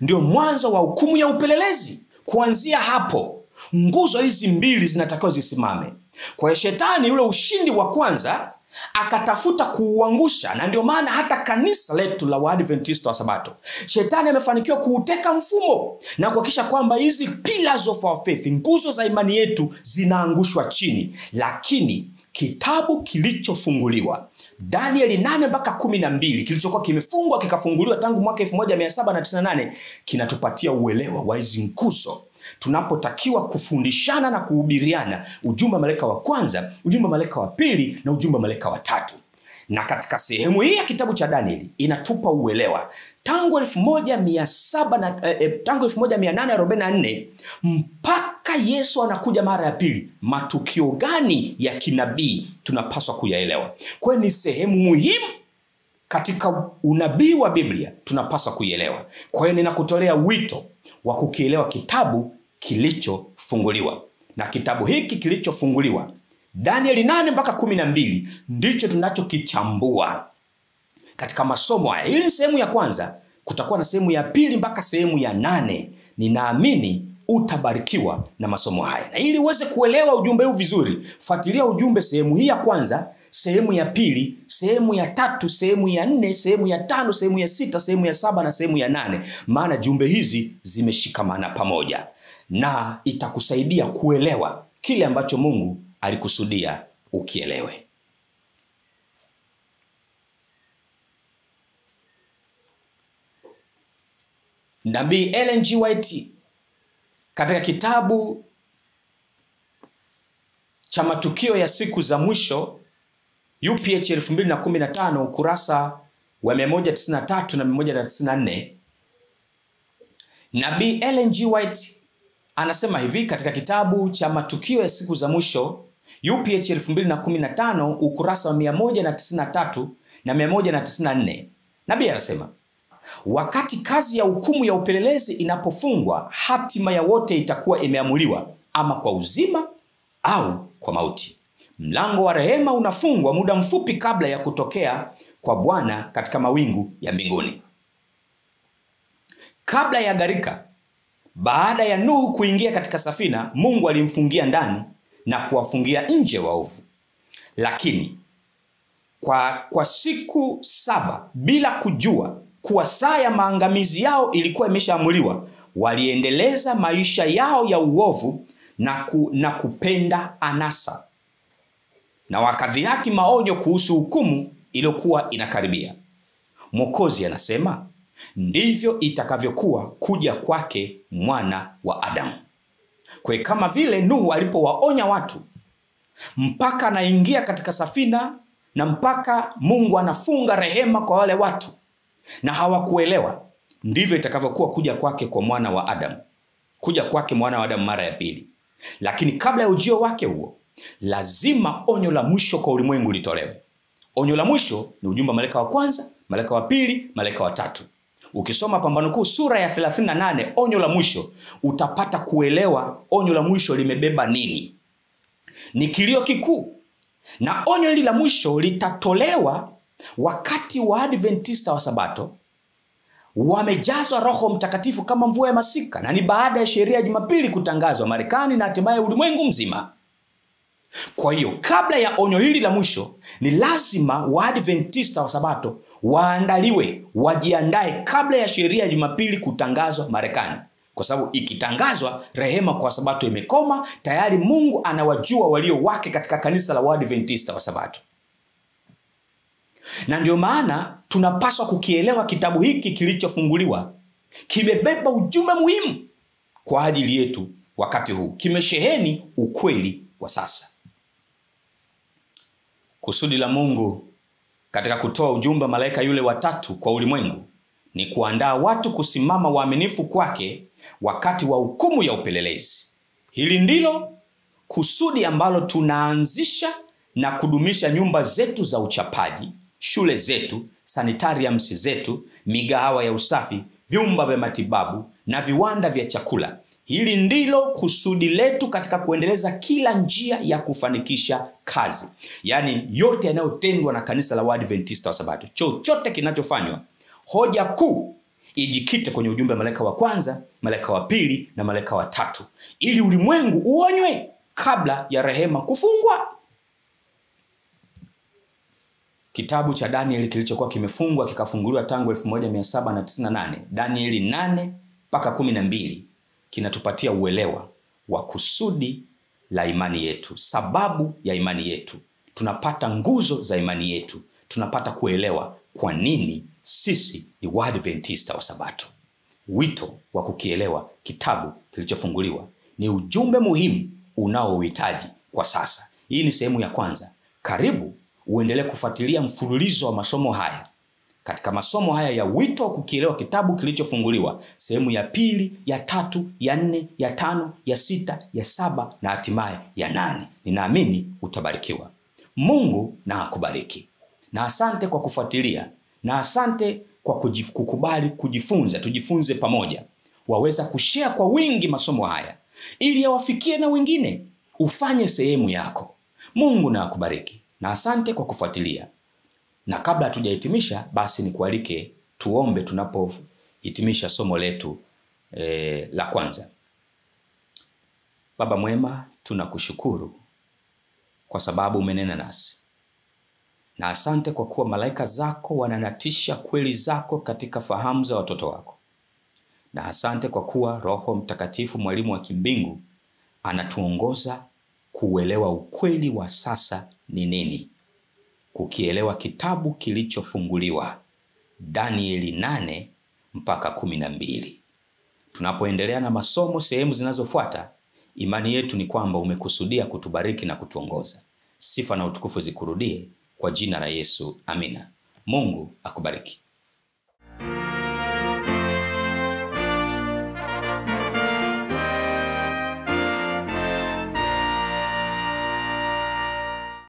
S1: Ndio mwanzo wa hukumu ya upelelezi. Kuanzia hapo, nguzo hizi mbili zinatakiwa zisimame. Kwa shetani ule ushindi wa kwanza akatafuta kuuangusha, na ndio maana hata kanisa letu la Waadventista wa Sabato, shetani amefanikiwa kuuteka mfumo na kuhakikisha kwamba hizi pillars of our faith, nguzo za imani yetu, zinaangushwa chini. Lakini kitabu kilichofunguliwa, Danieli 8 mpaka 12, kilichokuwa kimefungwa kikafunguliwa tangu mwaka 1798, kinatupatia uelewa wa hizi nguzo tunapotakiwa kufundishana na kuhubiriana ujumbe wa malaika wa kwanza, ujumbe wa malaika wa pili na ujumbe wa malaika wa tatu. Na katika sehemu hii ya kitabu cha Danieli inatupa uelewa tangu 1844 mpaka Yesu anakuja mara ya pili, matukio gani ya kinabii tunapaswa kuyaelewa. Kwa ni sehemu muhimu katika unabii wa Biblia, tunapaswa kuielewa. Kwa hiyo ninakutolea wito wa kukielewa kitabu kilichofunguliwa. Na kitabu hiki kilichofunguliwa, Danieli 8 mpaka 12, ndicho tunachokichambua katika masomo haya. Hili ni sehemu ya kwanza, kutakuwa na sehemu ya pili mpaka sehemu ya 8. Ninaamini utabarikiwa na masomo haya. Na ili uweze kuelewa ujumbe huu vizuri, fuatilia ujumbe sehemu hii ya kwanza, sehemu ya pili, sehemu ya tatu, sehemu ya 4, sehemu ya 5, sehemu ya 6, sehemu ya 7 na sehemu ya 8. Maana jumbe hizi zimeshikamana pamoja, na itakusaidia kuelewa kile ambacho Mungu alikusudia ukielewe. Nabii Ellen G. White katika kitabu cha matukio ya siku za mwisho UPH 2015 ukurasa wa 193 na 194, Nabii Ellen G. White anasema hivi katika kitabu cha matukio ya siku za mwisho UPH 2015 ukurasa wa 193 na 194. Nabii anasema, wakati kazi ya hukumu ya upelelezi inapofungwa, hatima ya wote itakuwa imeamuliwa, ama kwa uzima au kwa mauti. Mlango wa rehema unafungwa muda mfupi kabla ya kutokea kwa Bwana katika mawingu ya mbinguni. Kabla ya gharika, baada ya Nuhu kuingia katika safina, Mungu alimfungia ndani na kuwafungia nje waovu. Lakini kwa siku 7, bila kujua kuwa saa ya maangamizi yao ilikuwa imeshaamuliwa, waliendeleza maisha yao ya uovu na kupenda anasa, na wakadhihaki maonyo kuhusu hukumu iliyokuwa inakaribia. Mwokozi anasema, ndivyo itakavyokuwa kuja kwake Mwana wa Adamu. Kwa kama vile Nuhu alipowaonya watu mpaka anaingia katika safina, na mpaka Mungu anafunga rehema kwa wale watu na hawakuelewa, ndivyo itakavyokuwa kuja kwake kwa Mwana wa Adamu, kuja kwake Mwana wa Adamu mara ya pili. Lakini kabla ya ujio wake huo, lazima onyo la mwisho kwa ulimwengu litolewe. Onyo la mwisho ni ujumbe wa malaika wa kwanza, malaika wa pili, malaika wa tatu. Ukisoma Pambano Kuu sura ya 38, onyo la mwisho, utapata kuelewa onyo la mwisho limebeba nini. Ni kilio kikuu. Na onyo hili la mwisho litatolewa wakati wa Adventista wa Sabato wamejazwa Roho Mtakatifu kama mvua ya masika, na ni baada ya sheria ya Jumapili kutangazwa Marekani na hatimaye ulimwengu mzima. Kwa hiyo kabla ya onyo hili la mwisho, ni lazima Waadventista wa Sabato waandaliwe, wajiandae kabla ya sheria ya Jumapili kutangazwa Marekani. Kwa sababu ikitangazwa, rehema kwa Sabato imekoma, tayari Mungu anawajua walio wake katika kanisa la Waadventista wa Sabato. Na ndio maana tunapaswa kukielewa kitabu hiki kilichofunguliwa. Kimebeba ujumbe muhimu kwa ajili yetu wakati huu. Kimesheheni ukweli wa sasa. Kusudi la Mungu katika kutoa ujumbe malaika yule watatu kwa ulimwengu ni kuandaa watu kusimama waaminifu kwake wakati wa hukumu ya upelelezi. Hili ndilo kusudi ambalo tunaanzisha na kudumisha nyumba zetu za uchapaji, shule zetu, sanitariums zetu, migahawa ya usafi, vyumba vya matibabu na viwanda vya chakula. Hili ndilo kusudi letu katika kuendeleza kila njia ya kufanikisha kazi. Yaani yote yanayotendwa na kanisa la Waadventista wa Sabato, chochote kinachofanywa, hoja kuu ijikite kwenye ujumbe malaika wa kwanza, malaika wa pili na malaika wa tatu, ili ulimwengu uonywe kabla ya rehema kufungwa. Kitabu cha Danieli kilichokuwa kimefungwa kikafunguliwa tangu 1798, Danieli 8 mpaka 12, kinatupatia uelewa wa kusudi la imani yetu, sababu ya imani yetu. Tunapata nguzo za imani yetu, tunapata kuelewa kwa nini sisi ni Waadventista wa Sabato. Wito wa kukielewa kitabu kilichofunguliwa ni ujumbe muhimu unaohitaji kwa sasa. Hii ni sehemu ya kwanza. Karibu uendelee kufuatilia mfululizo wa masomo haya. Katika masomo haya ya wito wa kukielewa kitabu kilichofunguliwa, sehemu ya pili, ya tatu, ya 4, ya 5, ya 6, ya 7 na hatimaye ya 8. Ninaamini utabarikiwa. Mungu na akubariki. Na asante kwa kufuatilia, na asante kwa kukubali kujifunza. Tujifunze pamoja. Waweza kushare kwa wingi masomo haya ili yawafikie na wengine. Ufanye sehemu yako. Mungu na akubariki. Na asante kwa kufuatilia. Na kabla hatujahitimisha, basi nikualike tuombe tunapohitimisha somo letu la kwanza. Baba mwema, tunakushukuru kwa sababu umenena nasi. Na asante kwa kuwa malaika zako wananatisha kweli zako katika fahamu za watoto wako. Na asante kwa kuwa Roho Mtakatifu, mwalimu wa kimbingu, anatuongoza kuelewa ukweli wa sasa ni nini. Kukielewa kitabu kilichofunguliwa, Danieli 8 mpaka 12. Tunapoendelea na masomo sehemu zinazofuata, imani yetu ni kwamba umekusudia kutubariki na kutuongoza. Sifa na utukufu zikurudie kwa jina la Yesu. Amina. Mungu akubariki.